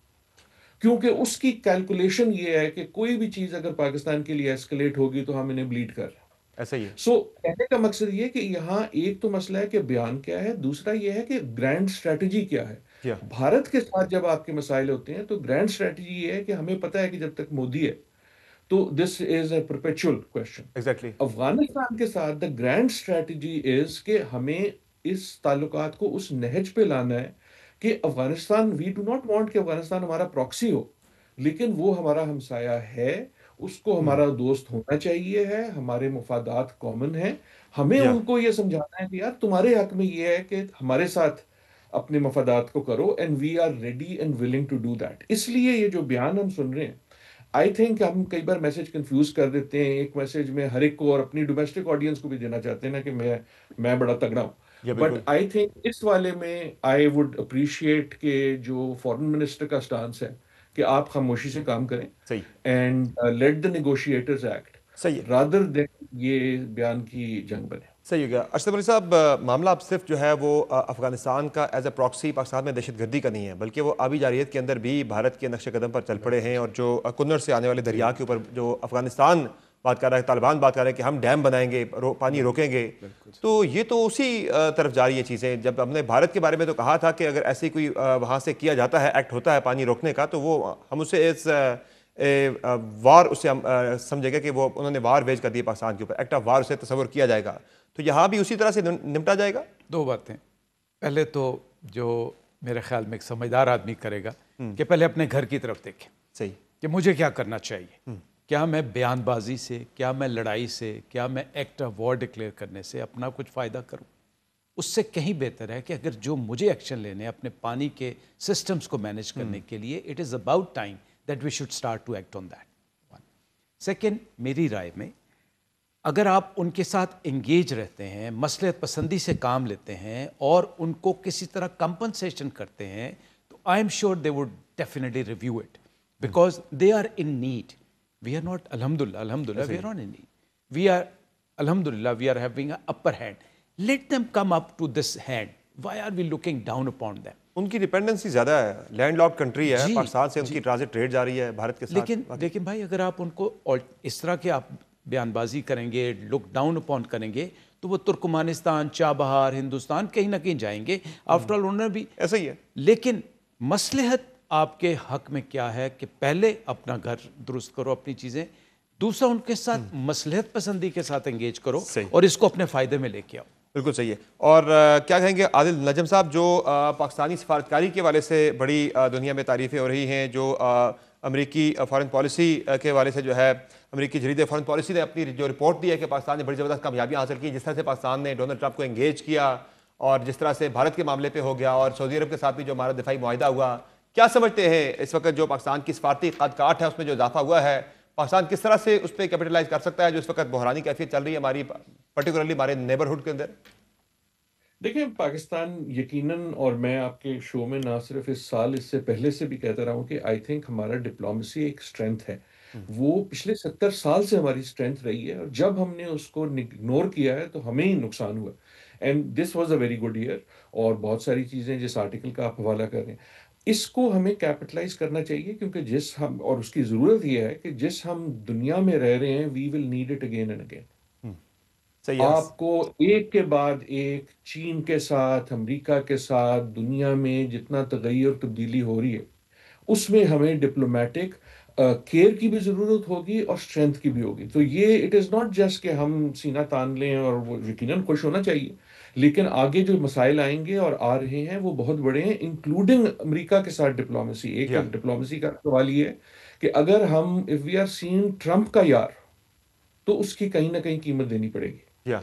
क्योंकि उसकी कैलकुलेशन ये है कि कोई भी चीज अगर पाकिस्तान के लिए एस्केलेट होगी तो हम इन्हें ब्लीड कर रहे हैं।
ऐसा ही है।
सो कहने का मकसद ये कि यहाँ एक तो मसला है कि बयान क्या है, दूसरा ये है कि ग्रैंड स्ट्रेटजी क्या है।
Yeah.
भारत के साथ जब आपके मसाइल होते हैं तो ग्रैंड स्ट्रेटजी ये है कि हमें पता है कि जब तक मोदी है तो this is a perpetual question.
Exactly.
Afghanistan के साथ द ग्रैंड स्ट्रेटजी इज कि हमें इस ताल्लुकात को उस नहज पे लाना है कि Afghanistan, we do not want कि अफगानिस्तान हमारा प्रॉक्सी हो, लेकिन वो हमारा हमसाया है, उसको हमारा दोस्त होना चाहिए है, हमारे मफादात कॉमन हैं। हमें
Yeah.
उनको ये समझाना है कि यार तुम्हारे हक में ये है कि हमारे साथ अपने मफादात को करो, and we are ready and willing to do that. इसलिए ये जो बयान हम सुन रहे हैं, आई थिंक हम कई बार मैसेज कंफ्यूज कर देते हैं। एक मैसेज में हर एक को और अपनी डोमेस्टिक ऑडियंस को भी देना चाहते हैं ना कि मैं बड़ा तगड़ा हूं। बट आई थिंक इस वाले में आई वुड अप्रिशिएट के जो फॉरेन मिनिस्टर का स्टांस है कि आप खामोशी से काम करें,
सही।
And let the negotiators act,
सही है।
रादर देन ये बयान की जंग बने।
सही हो गया। अशरफ अली साहब, मामला अब सिर्फ जो है वो अफगानिस्तान का एज ए प्रॉक्सी पाकिस्तान में दहशतगर्दी का नहीं है, बल्कि वो आबी जारियत के अंदर भी भारत के नक्शे कदम पर चल पड़े हैं, और जो कुन्नर से आने वाले दरिया के ऊपर जो अफगानिस्तान बात कर रहा है, तालिबान बात कर रहा है कि हम डैम बनाएंगे, पानी रोकेंगे, तो ये तो उसी तरफ जा रही है चीज़ें। जब हमने भारत के बारे में तो कहा था कि अगर ऐसी कोई वहाँ से किया जाता है, एक्ट होता है पानी रोकने का, तो वो हम उसे इस वार उसे हम समझेगा कि वो उन्होंने वार वेज कर दी पाकिस्तान के ऊपर, एक्ट ऑफ वार उसे तस्वर किया जाएगा। तो यहाँ भी उसी तरह से निपटा जाएगा।
दो बातें, पहले तो जो मेरे ख्याल में एक समझदार आदमी करेगा कि पहले अपने घर की तरफ देखें।
सही।
कि मुझे क्या करना चाहिए, क्या मैं बयानबाजी से, क्या मैं लड़ाई से, क्या मैं एक्ट ऑफ वॉर डिक्लेयर करने से अपना कुछ फ़ायदा करूं। उससे कहीं बेहतर है कि अगर जो मुझे एक्शन लेने हैं अपने पानी के सिस्टम्स को मैनेज करने के लिए, it is about time that we should start to act on that. One second, मेरी राय में अगर आप उनके साथ इंगेज रहते हैं, मसलहत पसंदी से काम लेते हैं और उनको किसी तरह कंपनसेशन करते हैं, तो I am sure they would definitely review it, because they are in need. We are not, alhamdulillah, we are not in need. We are, alhamdulillah, we are having an upper hand. Let them come up to this hand. Why are we looking down upon them?
उनकी dependency ज़्यादा है, landlocked country है, पाकिस्तान से उनकी transit trade जा रही है भारत के साथ।
लेकिन भाई, अगर आप उनको और इस तरह के आप बयानबाजी करेंगे, लुक डाउन अपॉन करेंगे, तो वो तुर्कमानिस्तान, चाबहार, हिंदुस्तान कहीं ना कहीं जाएंगे। आफ्टर ऑल उन्होंने भी
ऐसा ही है।
लेकिन मसलहत आपके हक में क्या है कि पहले अपना घर दुरुस्त करो, अपनी चीज़ें, दूसरा उनके साथ मसलहत पसंदी के साथ एंगेज करो और इसको अपने फ़ायदे में लेके आओ।
बिल्कुल सही है। और क्या कहेंगे आदिल नजम साहब, जो पाकिस्तानी सफारतकारी के हवाले से बड़ी दुनिया में तारीफ़ें हो रही हैं, जो अमरीकी फ़ॉरेन पॉलिसी के हवाले से जो है अमरीकी जरीदे फ़ॉरेन पॉलिसी ने अपनी जो रिपोर्ट दी है कि पाकिस्तान ने बड़ी ज़बरदस्त कामयाबियाँ हासिल की, जिस तरह से पाकिस्तान ने डोनाल्ड ट्रंप को एंगेज किया और जिस तरह से भारत के मामले पे हो गया और सऊदी अरब के साथ भी जो हमारा दिफाई मुआहिदा हुआ, क्या समझते हैं इस वक्त जो पाकिस्तान की सफारती कद-काठ है उसमें जो इजाफा हुआ है, पाकिस्तान किस तरह से उस पर कैपिटलाइज कर सकता है जो इस वक्त बहरानी कैफियत चल रही है हमारी पर्टिकुलरली हमारे नेबरहुड के अंदर?
देखिए, पाकिस्तान यकीनन, और मैं आपके शो में ना सिर्फ इस साल, इससे पहले से भी कहता रहा हूँ कि आई थिंक हमारा डिप्लोमेसी एक स्ट्रेंथ है। वो पिछले 70 साल से हमारी स्ट्रेंथ रही है, और जब हमने उसको इग्नोर किया है तो हमें ही नुकसान हुआ। And this was a very good year, और बहुत सारी चीज़ें जिस आर्टिकल का आप हवाला कर रहे हैं, इसको हमें कैपिटलाइज करना चाहिए, क्योंकि जिस हम, और उसकी ज़रूरत ये है कि जिस हम दुनिया में रह रहे हैं, we will need it again and again.
सही है।
आपको एक के बाद एक चीन के साथ, अमेरिका के साथ, दुनिया में जितना तगय्युर तब्दीली हो रही है, उसमें हमें डिप्लोमेटिक केयर की भी जरूरत होगी और स्ट्रेंथ की भी होगी। तो ये इट इज़ नॉट जस्ट कि हम सीना तान लें, और वो यकीनन खुश होना चाहिए, लेकिन आगे जो मसाइल आएंगे और आ रहे हैं वो बहुत बड़े हैं, इंक्लूडिंग अमेरिका के साथ डिप्लोमेसी। एक
या
डिप्लोमेसी का सवाल ये है कि अगर हम, if we are seen Trump का यार, तो उसकी कहीं ना कहीं कीमत देनी पड़ेगी।
या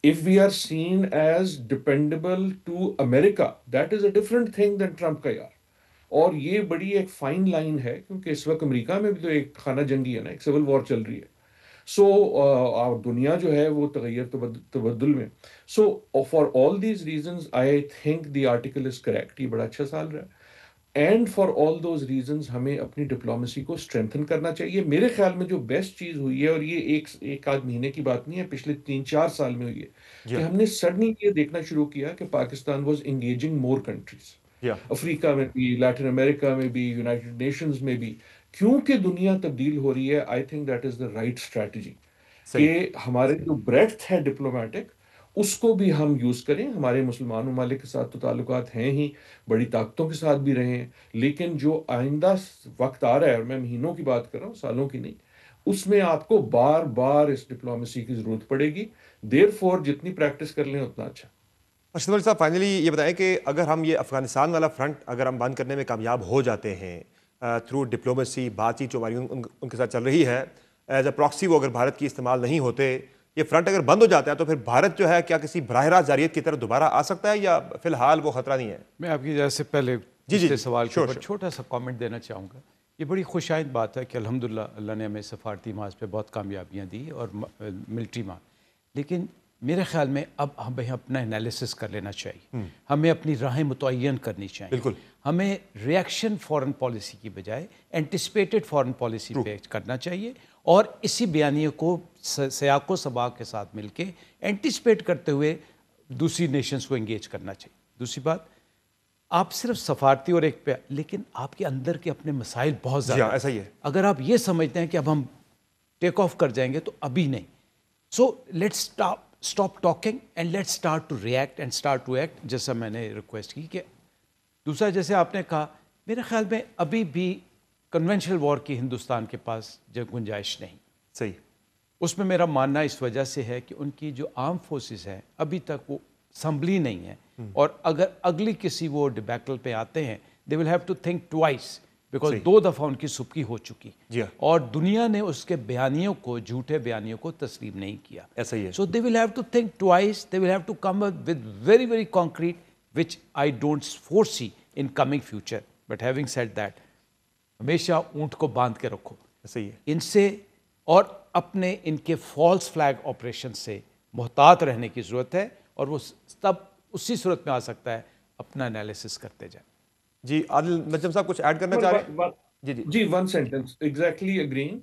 If we are seen as dependable to America, that is a different thing than Trump का यार। और ये बड़ी एक फाइन लाइन है, क्योंकि इस वक्त अमेरिका में भी तो एक खाना जंगी है ना, एक सिविल वॉर चल रही है। सो और दुनिया जो है वो तगैर तबद्दुल में। So for all these reasons I think the article is correct. ये बड़ा अच्छा साल रहा है, and for all those reasons हमें अपनी डिप्लोमेसी को स्ट्रेंथन करना चाहिए। मेरे ख्याल में जो बेस्ट चीज हुई है, और ये एक आध महीने की बात नहीं है, पिछले 3-4 साल में हुई है, कि
या
हमने सडनली ये देखना शुरू किया कि Pakistan was engaging more countries,
या
अफ्रीका में भी, लैटिन अमेरिका में भी, यूनाइटेड नेशंस में भी। क्योंकि दुनिया तब्दील हो रही है, I think that is the right strategy,
सही।
कि हमारे जो ब्रेड्थ है डिप्लोमेटिक, उसको भी हम यूज करें। हमारे मुसलमान ममालिक के साथ तो ताल्लुकात हैं ही, बड़ी ताकतों के साथ भी रहे हैं, लेकिन जो आइंदा वक्त आ रहा है, और मैं महीनों की बात कर रहा हूँ, सालों की नहीं, उसमें आपको बार बार इस डिप्लोमेसी की जरूरत पड़ेगी। देर फोर जितनी प्रैक्टिस कर लें उतना अच्छा।
अर्शद वली साहब, फाइनली ये बताएं कि अगर हम ये अफगानिस्तान वाला फ्रंट अगर हम बंद करने में कामयाब हो जाते हैं थ्रू डिप्लोमेसी, बातचीत जो हमारी उनके साथ चल रही है, एज अ प्रॉक्सी वो अगर भारत की इस्तेमाल नहीं होते, ये फ्रंट अगर बंद हो जाता है, तो फिर भारत जो है क्या किसी बराह रास्त जारियत की तरफ दोबारा आ सकता है, या फिलहाल वो खतरा नहीं है?
मैं आपकी वजह से पहले
जी,
पिछले सवाल के
श्योर,
ऊपर
श्योर।
छोटा सा कमेंट देना चाहूँगा। ये बड़ी खुशाइंद बात है कि अल्हम्दुलिल्लाह अल्लाह ने हमें सफारती माज पे बहुत कामयाबियाँ दी और मिलिट्री माज, लेकिन मेरे ख्याल में अब हमें अपना एनालिसिस कर लेना चाहिए। हमें अपनी राहें मुतय्यन करनी चाहिए।
बिल्कुल।
हमें रिएक्शन फॉरेन पॉलिसी की बजाय एंटिसिपेटेड फॉरेन पॉलिसी पे करना चाहिए, और इसी बयानिए को सयाको सबाक के साथ मिलके एंटिसिपेट करते हुए दूसरी नेशंस को एंगेज करना चाहिए। दूसरी बात, आप सिर्फ सफारती और एक पे, लेकिन आपके अंदर के अपने मसाइल बहुत
जी
ज़्यादा
हाँ, ऐसा ही है।
अगर आप ये समझते हैं कि अब हम टेक ऑफ कर जाएंगे, तो अभी नहीं। So let's stop talking and let's start to react and start to act, जैसा मैंने रिक्वेस्ट की। कि दूसरा, जैसे आपने कहा, मेरे ख्याल में अभी भी कन्वेंशनल वॉर की हिंदुस्तान के पास जो गुंजाइश नहीं।
सही।
उसमें मेरा मानना इस वजह से है कि उनकी जो आर्म फोर्सेस हैं अभी तक वो संभली नहीं है, और अगर अगली किसी वो डिबैकल पे आते हैं, they will have to think twice, because
सही।
2 दफ़ा उनकी सुबकी हो चुकी,
जी हाँ।
और दुनिया ने उसके बयानियों को, झूठे बयानियों को तस्लीम नहीं किया।
ऐसा ही है।
So they will have to think twice, they will have to come up with very very concrete, which I don't foresee in coming future. But having said that, हमेशा ऊंट को बांध के रखो
ऐसा ही है।
इनसे, और अपने इनके फॉल्स फ्लैग ऑपरेशन से मुहतात रहने की ज़रूरत है, और वो तब उसी सूरत में आ सकता है अपना एनालिसिस करते जाए।
जी आदिल नजम साहब, कुछ ऐड करना चाह रहे हैं? जी जी
जी, वन सेंटेंस, एग्जैक्टली अग्रीइंग।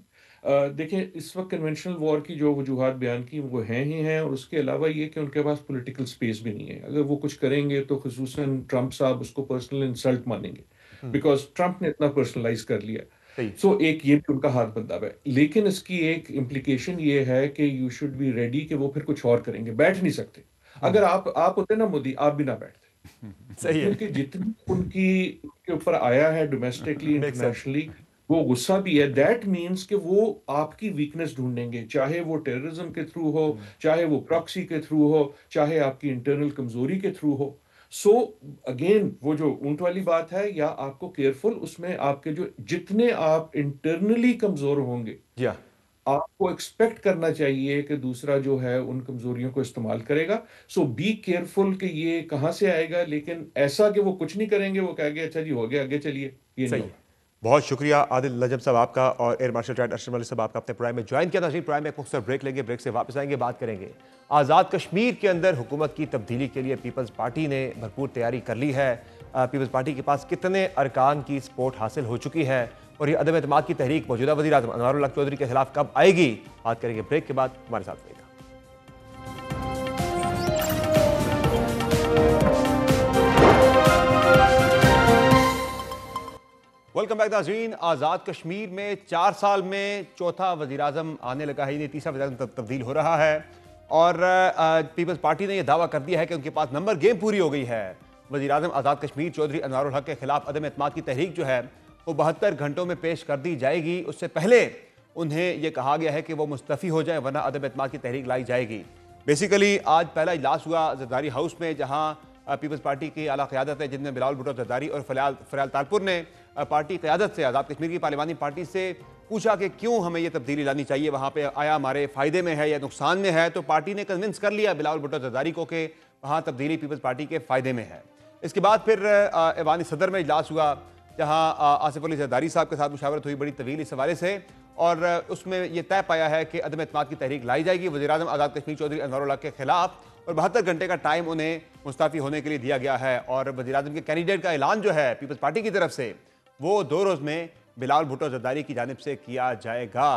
देखिए, इस वक्त कन्वेंशनल वॉर की जो वजूहात बयान की वो हैं ही हैं, और उसके अलावा ये कि उनके पास पॉलिटिकल स्पेस भी नहीं है। अगर वो कुछ करेंगे तो खुसूसन ट्रंप साहब उसको पर्सनल इंसल्ट मानेंगे, बिकॉज ट्रंप ने इतना पर्सनलाइज कर लिया।
सही।
सो एक ये भी उनका हाथ बंधा है, लेकिन इसकी एक इम्प्लीकेशन ये है कि यू शुड बी रेडी कि वो फिर कुछ और करेंगे, बैठ नहीं सकते। अगर आप होते ना मोदी, आप भी ना बैठते,
सही है।
क्योंकि जितनी उनकी के ऊपर आया है डोमेस्टिकली,
Makes sense.
इंटरनेशनली, वो गुस्सा भी है। दैट मीन्स कि वो आपकी वीकनेस ढूंढेंगे, चाहे वो टेररिज्म के थ्रू हो, चाहे वो प्रॉक्सी के थ्रू हो, चाहे आपकी इंटरनल कमजोरी के थ्रू हो। सो अगेन वो जो ऊंट वाली बात है, या आपको केयरफुल उसमें आपके जो जितने आप इंटरनली कमजोर होंगे,
जी हाँ।
आपको एक्सपेक्ट करना चाहिए कि दूसरा जो है उन कमजोरियों को इस्तेमाल करेगा। सो बी केयरफुल कि ये कहाँ से आएगा, लेकिन ऐसा कि वो कुछ नहीं करेंगे, वो कहेंगे अच्छा जी हो गया आगे चलिए, ये नहीं
सही है।
होगा।
बहुत शुक्रिया आदिल नजम साहब आपका और air marshal retired Ashraf Malik साहब आपका अपने प्रोग्राम में ज्वाइन किया। नाज़रीन, प्रोग्राम में एक मुख्तसर ब्रेक लेंगे, ब्रेक से वापस आएंगे, बात करेंगे आज़ाद कश्मीर के अंदर हुकूमत की तब्दीली के लिए पीपल्स पार्टी ने भरपूर तैयारी कर ली है। पीपल्स पार्टी के पास कितने अरकान की सपोर्ट हासिल हो चुकी है और ये अदम एतमाद की तहरीक मौजूदा वज़ीर आज़म अनवारुल हक चौधरी के खिलाफ कब आएगी, बात करेंगे ब्रेक के बाद। हमारे साथ रहेगा। वेलकम बैक नाज़रीन। आज़ाद कश्मीर में 4 साल में चौथा वज़ीर आज़म आने लगा है, ये तीसरा वज़ीर आज़म तब्दील हो रहा है और पीपल्स पार्टी ने यह दावा कर दिया है कि उनके पास नंबर गेम पूरी हो गई है। वज़ीर आज़म आज़ाद कश्मीर चौधरी अनवारुल हक के खिलाफ अदम एतमाद की तहरीक जो है वो 72 घंटों में पेश कर दी जाएगी। उससे पहले उन्हें यह कहा गया है कि वो मुस्तफ़ी हो जाए, वरना अदम एतमाद की तहरीक लाई जाएगी। बेसिकली आज पहला इजलास हुआ जरदारी हाउस में, जहाँ पीपल्स पार्टी की आला क़यादत है, जिनमें बिलावल भुट्टो जरदारी और फ़याल तालपुर ने पार्टी क़यादत से, आज़ाद कश्मीर की पार्लिमानी पार्टी से पूछा कि क्यों हमें ये तब्दीली लानी चाहिए, वहाँ पे आया हमारे फ़ायदे में है या नुकसान में है। तो पार्टी ने कन्विंस कर लिया बिलावल भुट्टो जरदारी को कि वहाँ तब्दीली पीपल्स पार्टी के फ़ायदे में है। इसके बाद फिर ऐवान सदर में इजलास हुआ, जहाँ आसिफ अली जरदारी साहब के साथ मुशावरत हुई बड़ी तवील इस हवाले से, और उसमें यह तय पाया है कि अदम एतमाद की तहरीक लाई जाएगी वज़ीर आज़म आज़ाद कश्मीर चौधरी अनवारुल हक के खिलाफ, और 72 घंटे का टाइम उन्हें मुस्तफ़ी होने के लिए दिया गया है। और वज़ीर आज़म के कैंडिडेट का ऐलान जो है पीपल्स पार्टी की तरफ से, वो 2 रोज़ में बिलावल भुट्टो जरदारी की जानिब से किया जाएगा।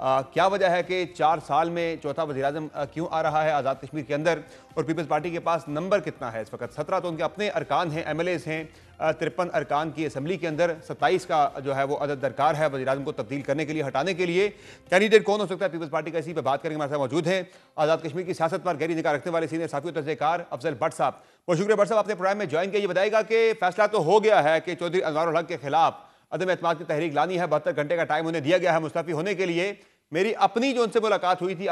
क्या वजह है कि 4 साल में चौथा वज़ीर आज़म क्यों आ रहा है आज़ाद कश्मीर के अंदर, और पीपल्स पार्टी के पास नंबर कितना है इस वक्त? 17 तो उनके अपने अरकान हैं, MLAs हैं। 53 अरकान की असम्बली के अंदर 27 का जो है वो अदद दरकार है वज़ीर आज़म को तब्दील करने के लिए, हटाने के लिए। कैंडिडेट कौन हो सकता है पीपल्स पार्टी का, इसी पर बात करेंगे। हमारे साथ मौजूद हैं आज़ाद कश्मीर की सियासत पर गहरी निगाह रखने वाले सीनियर साफ़ी और तजज़ियाकार अफजल भट्ट साहब। बहुत शुक्रिया भट्ट साहब, आपने प्रोग्राम में ज्वाइन किया। ये बताएगा कि फैसला तो हो गया है कि चौधरी अनवारुल हक के खिलाफ अदम एतमाद की तहरीक लानी है, 72 घंटे का टाइम उन्हें दिया गया है मुस्तफ़ी होने के लिए। मेरी अपनी जो उनसे मुलाकात हुई थी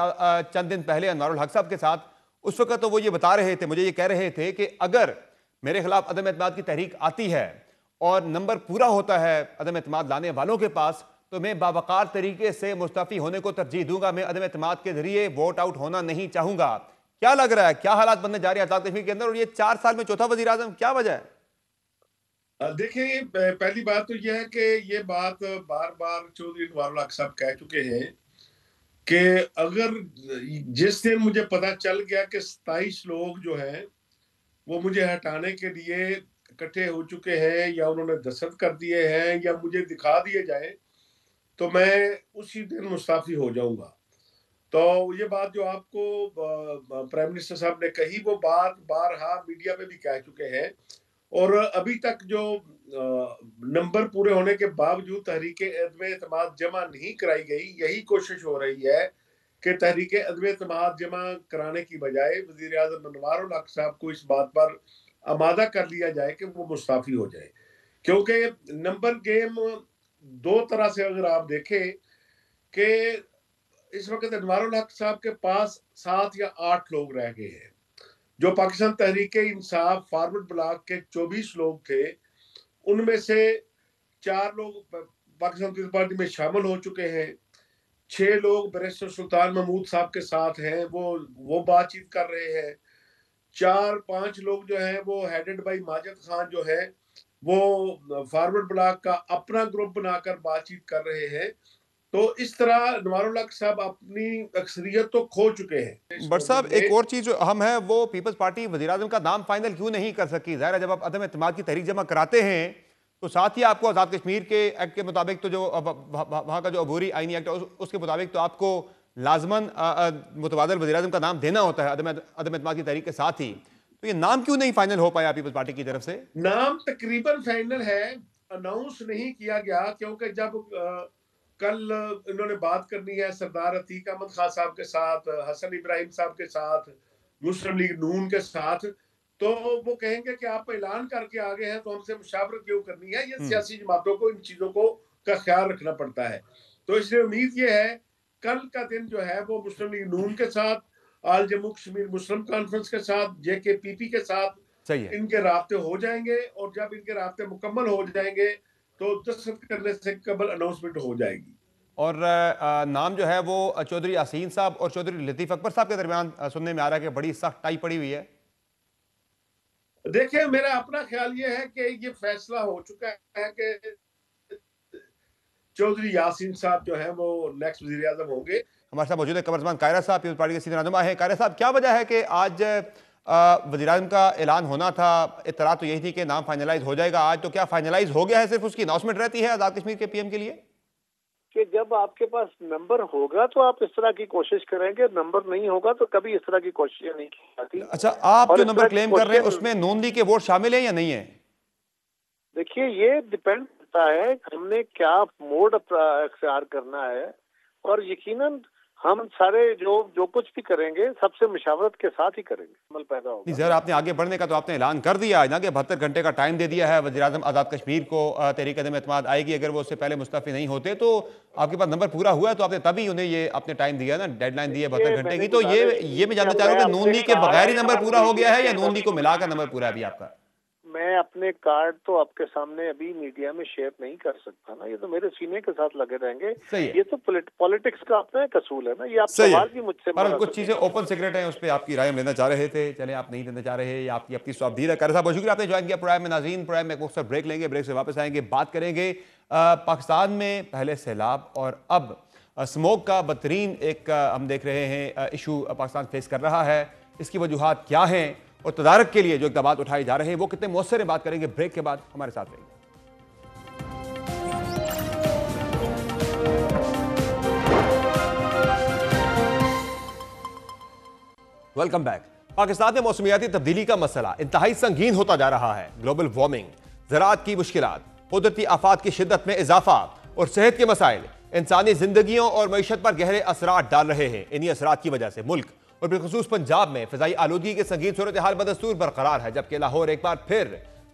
चंद दिन पहले अनवारुल हक साहब के साथ, उस वक्त तो वो ये बता रहे थे, मुझे ये कह रहे थे कि अगर मेरे खिलाफ अदम एतमाद की तहरीक आती है और नंबर पूरा होता है अदम एतमाद लाने वालों के पास, तो मैं बावकार तरीके से मुस्तफ़ी होने को तरजीह दूंगा। मैं अदम एतमाद के जरिए वोट आउट होना नहीं चाहूंगा। क्या लग रहा है, क्या हालात बनने जा रहे हैं आज़ाद कश्मीर के अंदर, और ये 4 साल में चौथा वज़ीर आज़म, क्या वजह है?
देखिए, पहली बात तो यह है कि ये बात बार बार चौधरी अनवारुल हक साहब कह चुके हैं कि अगर जिस दिन मुझे पता चल गया कि 27 लोग जो हैं वो मुझे हटाने के लिए इकट्ठे हो चुके हैं या उन्होंने दस्तखत कर दिए हैं या मुझे दिखा दिए जाए, तो मैं उसी दिन मुस्तफी हो जाऊंगा। तो ये बात जो आपको प्राइम मिनिस्टर साहब ने कही, वो बात बारहा मीडिया पे भी कह चुके हैं, और अभी तक जो नंबर पूरे होने के बावजूद तहरीके अदम एतमाद जमा नहीं कराई गई, यही कोशिश हो रही है कि तहरीके अदम एतमाद जमा कराने की बजाय वज़ीर आज़म अनवारुल हक साहब को इस बात पर आमादा कर लिया जाए कि वो मुस्तफी हो जाए। क्योंकि नंबर गेम दो तरह से अगर आप देखें कि इस वक्त अनवारुल हक साहब के पास 7 या 8 लोग रह गए हैं। जो पाकिस्तान तहरीक इंसाफ फॉरवर्ड ब्लॉक के 24 लोग थे, उनमें से 4 लोग पाकिस्तान पीपल्स पार्टी में शामिल हो चुके हैं। 6 लोग बैरिस्टर सुल्तान महमूद साहब के साथ हैं, वो बातचीत कर रहे हैं। 4-5 लोग जो हैं वो हेडेड बाई माजिद खान जो है वो फॉरवर्ड ब्लॉक का अपना ग्रुप बनाकर बातचीत कर रहे हैं। तो इस तरह अनवारुल हक साहब अपनी अक्सरियत तो खो चुके हैं।
बट साहब, एक और चीज जो अहम है, वो पीपल्स पार्टी वज़ीर आज़म का नाम फाइनल क्यों नहीं कर सकी? जाहिर है जब आप अदम एतमाद की तहरीक जमा कराते हैं तो साथ ही आपको आज़ाद कश्मीर के एक्ट के मुताबिक, तो जो वहाँ का जो अबूरी आईनी एक्ट है उसके मुताबिक तो आपको लाजमन मुतबादल वज़ीर आज़म का नाम देना होता है अदम एतमाद की तहरीक के साथ ही। तो ये नाम क्यों नहीं फाइनल हो पाया पीपल्स पार्टी की तरफ से?
नाम तकरीबन फाइनल है, अनाउंस नहीं किया गया, क्योंकि जब कल इन्होंने बात करनी है सरदार अतीक अहमद खान साहब के साथ, हसन इब्राहिम साहब के साथ, मुस्लिम लीग नून के साथ, तो वो कहेंगे कि आप ऐलान करके आ गए हैं तो हमसे मुशावरत क्यों करनी है। ये सियासी जमातों को इन चीजों को का ख्याल रखना पड़ता है। तो इसलिए उम्मीद ये है कल का दिन जो है वो मुस्लिम लीग नून के साथ, आल जम्मू कश्मीर मुस्लिम कॉन्फ्रेंस के साथ, JKPP के साथ
सही है।
इनके राब्ते हो जाएंगे, और जब इनके राब्ते मुकम्मल हो जाएंगे तो दस्तखत करने से कबल अनाउंसमेंट हो जाएगी।
और नाम जो है वो चौधरी यासीन साहब और चौधरी लतीफ अकबर साहब के दरमियान सुनने में आ रहा है कि बड़ी सख्त टाई पड़ी हुई है।
देखिए, मेरा अपना ख्याल ये है कि ये फैसला हो चुका है कि चौधरी यासीन साहब जो है वो नेक्स्ट वजीर आजम होंगे।
हमारे साथ मौजूद है कमरजमान कायरा साहब, पीपल्स पार्टी के सीनियर रहनुमा है। कायरा साहब, क्या वजह है कि आज वजीर आजम का ऐलान होना था, इत्तला तो यही थी कि नाम फाइनलाइज हो जाएगा, आज तो क्या फाइनलाइज हो गया है, सिर्फ उसकी अनाउंसमेंट रहती है आज़ाद कश्मीर के PM के लिए?
कि जब आपके पास नंबर होगा तो आप इस तरह की कोशिश करेंगे, नंबर नहीं होगा तो कभी इस तरह की कोशिशें नहीं की जाती।
अच्छा, आप
और
जो
इस
नंबर
तरह की
क्लेम कर रहे हैं
कोशिशें-
उसमें नून लीग के वोट शामिल हैं या नहीं है?
देखिए, ये डिपेंड करता है हमने क्या मोड अख्तियार करना है, और यकीनन हम सारे जो कुछ भी करेंगे सबसे मुशावरत के साथ ही करेंगे, अमल पैदा होगा।
नहीं, जहर आपने आगे बढ़ने का तो आपने ऐलान कर दिया है ना कि 72 घंटे का टाइम दे दिया है वज़ीर आज़म आज़ाद कश्मीर को, तहरीक अदम एतमाद आएगी, अगर वो उससे पहले मुस्तफ़ी नहीं होते तो आपके पास नंबर पूरा हुआ है, तो आपने तभी उन्हें ये अपने टाइम दिया ना, डेडलाइन दी है 72 घंटे की। तो ये मैं जानना चाह रहा हूँ कि नून लीग के बगैर ही नंबर पूरा हो गया है या नून लीग को मिलाकर नंबर पूरा है अभी आपका?
मैं अपने कार्ड तो आपके सामने अभी मीडिया में शेयर नहीं कर सकता ना, ये तो मेरे सीने के साथ लगे रहेंगे।
सही है।
ये तो पॉलिटिक्स का अपना एक असूल है ना, ये आप
सही है।
सवाल भी मुझसे
पर
मना
कुछ
सकते
चीज़ें ओपन सीक्रेट हैं, उस पर आपकी राय हम लेना चाह रहे थे, चले आप नहीं लेना चाह रहे, या आपकी अपनी स्वाबदीद है। कायरा साहब, बहुत शुक्रिया आपने ज्वाइन किया प्रोग्राम में। नाज़रीन, प्रोग्राम में एक मुख्तसर ब्रेक लेंगे, ब्रेक से वापस आएंगे, बात करेंगे पाकिस्तान में पहले सैलाब और अब स्मोक का बदतरीन एक हम देख रहे हैं इशू पाकिस्तान फेस कर रहा है, इसकी वजूहात क्या हैं और तदारक के लिए जो इक़दाम उठाए जा रहे हैं वो कितने मौसर हैं, बात करेंगे ब्रेक के बाद। हमारे साथ रहिए। Welcome back. पाकिस्तान में मौसमियाती तब्दीली का मसला इंतहाई संगीन होता जा रहा है। ग्लोबल वार्मिंग, ज़राअत की मुश्किलात, कुदरती आफात की शिद्दत में इजाफा और सेहत के मसाइल इंसानी जिंदगियों और मईशत पर गहरे असरात डाल रहे हैं। इन्हीं असरात की वजह से मुल्क और बिलखुसूस पंजाब में फ़िज़ाई आलूदगी के संगीन सूरत हाल बदस्तूर बरकरार है, जबकि लाहौर एक बार फिर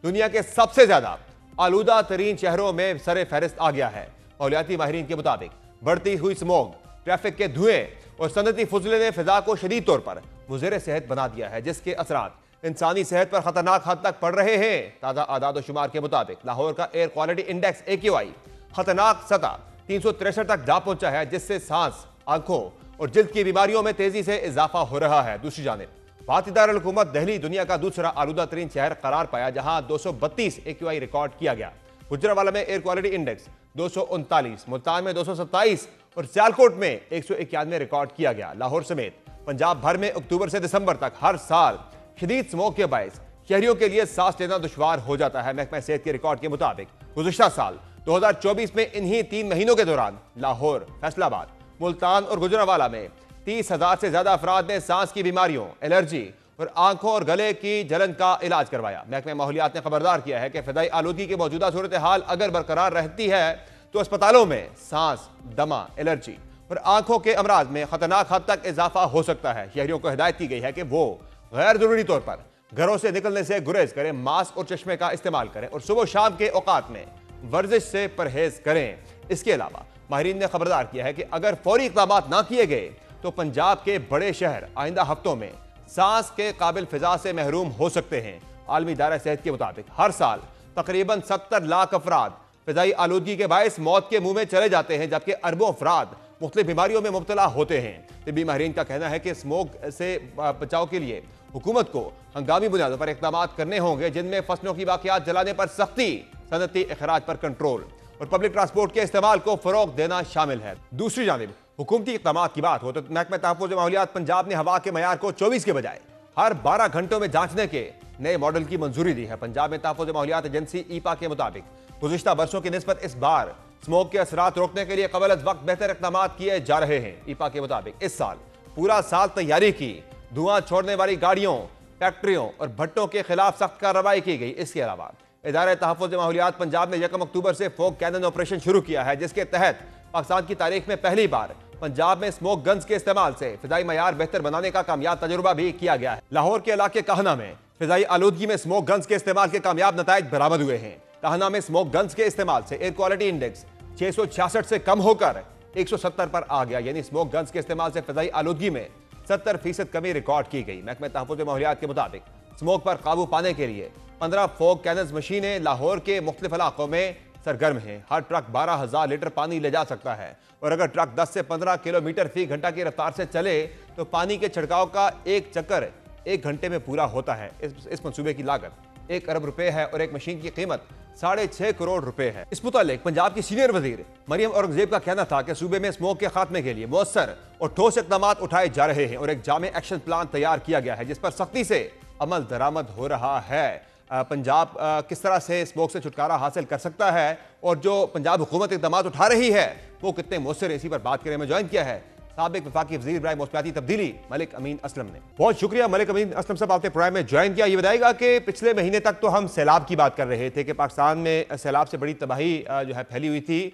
दुनिया के सबसे ज्यादा आलूदा तरीन शहरों में सरे फहरिस्त आ गया है। माहौलियाती माहिरीन के मुताबिक बढ़ती हुई स्मोग, ट्रैफिक के धुएं और सनती फजले ने फिजा को शदीद तौर पर मुज़र सेहत बना दिया है, जिसके असरात इंसानी सेहत पर खतरनाक हद तक पड़ रहे हैं। ताज़ा आदाद और शुमार के मुताबिक लाहौर का एयर क्वालिटी इंडेक्स AQI खतरनाक सतह 363 तक जा पहुंचा है, जिससे सांस, आंखों और जिल्द की बीमारियों में तेजी से इजाफा हो रहा है। दूसरी जानिब बातिदार हुकूमत दिल्ली दुनिया का दूसरा आलूदा तरीन शहर करार पाया, जहां 232 AQI रिकॉर्ड किया गया। गुजरावाला में एयर क्वालिटी इंडेक्स 239, मुल्तान में 227 और सियालकोट में 191 रिकॉर्ड किया गया। लाहौर समेत पंजाब भर में अक्टूबर से दिसंबर तक हर साल शदीद स्मोक के बायस शहरियों के लिए सांस लेना दुश्वार हो जाता है। महकमा सेहत के रिकॉर्ड के मुताबिक गुज़िश्ता साल 2024 में इन्हीं 3 महीनों के दौरान लाहौर, फैसलाबाद, मुल्तान और गुजरावाला में 30,000 से ज्यादा अफराद ने सांस की बीमारियों, एलर्जी और आंखों और गले की जलन का इलाज करवाया। महकमा माहौलियात ने खबरदार किया है कि फिदाई आलूदगी की मौजूदा सूरत हाल अगर बरकरार रहती है तो अस्पतालों में सांस, दमा, एलर्जी और आंखों के अमराज में खतरनाक हद तक इजाफा हो सकता है। शहरियों को हिदायत की गई है कि वो गैर जरूरी तौर पर घरों से निकलने से गुरेज करें, मास्क और चश्मे का इस्तेमाल करें और सुबह शाम के औकात में वर्जिश से परहेज करें। इसके अलावा माहिरीन ने खबरदार किया है कि अगर फौरी इक़दाम ना किए गए तो पंजाब के बड़े शहर आइंदा हफ्तों में सांस के काबिल फिजा से महरूम हो सकते हैं। आलमी इदारा सेहत के मुताबिक हर साल तकरीबन 70 लाख अफराद फिजाई आलूदगी के बायस मौत के मुंह में चले जाते हैं, जबकि अरबों अफराद मुख्तलिफ बीमारियों में मुब्तला होते हैं। तिब्बी माहिरीन का कहना है कि स्मोक से बचाव के लिए हुकूमत को हंगामी बुनियादों पर इक़दाम करने होंगे, जिनमें फसलों की बाकियात जलाने पर सख्ती, सनती अखराज पर कंट्रोल और पब्लिक ट्रांसपोर्ट के इस्तेमाल को फरोग देना शामिल है। दूसरी जानिब हुकूमती इक़दाम की बात हो तो महकमा तहफ़्फ़ुज़ माहौलियात पंजाब ने हवा के मयार को 24 के बजाय हर 12 घंटों में जांचने के नए मॉडल की मंजूरी दी है। पंजाब में तहफ़्फ़ुज़ माहौलियात एजेंसी ईपा के मुताबिक गुज़िश्ता बरसों की निस्बत इस बार स्मोक के असरात रोकने के लिए कबल अज़ वक्त बेहतर इक़दाम किए जा रहे हैं। ईपा के मुताबिक इस साल पूरा साल तैयारी की, धुआं छोड़ने वाली गाड़ियों, फैक्ट्रियों और भट्टों के खिलाफ सख्त कार्रवाई की गई। इसके अलावा इदारे तहफ़्फ़ुज़ माहौलियात पंजाब ने 1 अक्टूबर से फोक कैनन ऑपरेशन शुरू किया है, जिसके तहत पाकिस्तान की तारीख में पहली बार पंजाब में स्मोक गन्स के इस्तेमाल से फिजाई मयार बेहतर बनाने का कामयाब तजुर्बा भी किया गया है। लाहौर के इलाके कहना में फिजाई आलूदगी में स्मोक गन्स के इस्तेमाल के कामयाब नताइज बरामद हुए हैं। कहना में स्मोक गन्स के इस्तेमाल से एयर क्वालिटी इंडेक्स 666 से कम होकर 170 पर आ गया। यानी स्मोक गन्स के इस्तेमाल से फिजाई आलूदगी में 70% कमी रिकॉर्ड की गई। महकमे तहफ़्फ़ुज़ माहौलियात के मुताबिक स्मोक पर काबू पाने के लिए 15 फोक कैनन्स मशीनें लाहौर के मुख्तलिफ इलाकों में सरगर्म हैं। हर ट्रक 12,000 लीटर पानी ले जा सकता है और अगर ट्रक 10 से 15 किलोमीटर फी घंटा की रफ्तार से चले तो पानी के छिड़काव का एक चक्कर 1 घंटे में पूरा होता है। इस मंसूबे की लागत 1 अरब रुपए है और एक मशीन की कीमत 6.5 करोड़ रुपए है। इस मुतालिक पंजाब की सीनियर वजीर मरियम औरंगजेब का कहना था कि सूबे में स्मोक के खात्मे के लिए मौसर और ठोस इकदाम उठाए जा रहे हैं और एक जामे एक्शन प्लान तैयार किया गया है जिस पर सख्ती से अमल दरामद हो रहा है। पंजाब किस तरह से स्मोक से छुटकारा हासिल कर सकता है और जो पंजाब हुकूमत इकदाम उठा रही है वो कितने मौसर है, इसी पर बात करें। में ज्वाइन किया है साबिक वफाकी वज़ीर बराए मौसमियाती तब्दीली मलिक अमीन असलम ने। बहुत शुक्रिया मलिक अमीन असलम साहब, आपने प्रोग्राम में ज्वाइन किया। ये बताएगा कि पिछले महीने तक तो हम सैलाब की बात कर रहे थे कि पाकिस्तान में सैलाब से बड़ी तबाही जो है फैली हुई थी।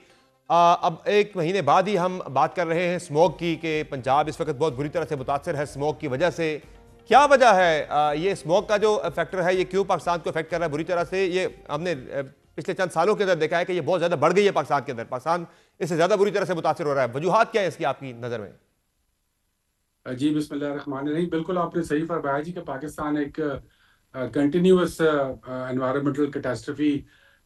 अब 1 महीने बाद ही हम बात कर रहे हैं स्मोक की कि पंजाब इस वक्त बहुत बुरी तरह से मुतासर है स्मोक की वजह से। क्या वजह है ये स्मोक का जो फैक्टर है, ये क्यों पाकिस्तान को अफेक्ट कर रहा है बुरी तरह से? ये हमने पिछले चंद सालों के अंदर देखा है कि ये बहुत ज़्यादा बढ़ गई है पाकिस्तान के अंदर, पाकिस्तान इससे ज़्यादा बुरी तरह से मुतासर हो रहा है। वजूहात क्या है इसकी आपकी नज़र में?
जी बिस्मिल्लाहिर्रहमानिर्रहीम। बिल्कुल आपने सही फरमाया जी कि पाकिस्तान एक कंटिन्यूअस एनवायरमेंटल कैटास्ट्रफी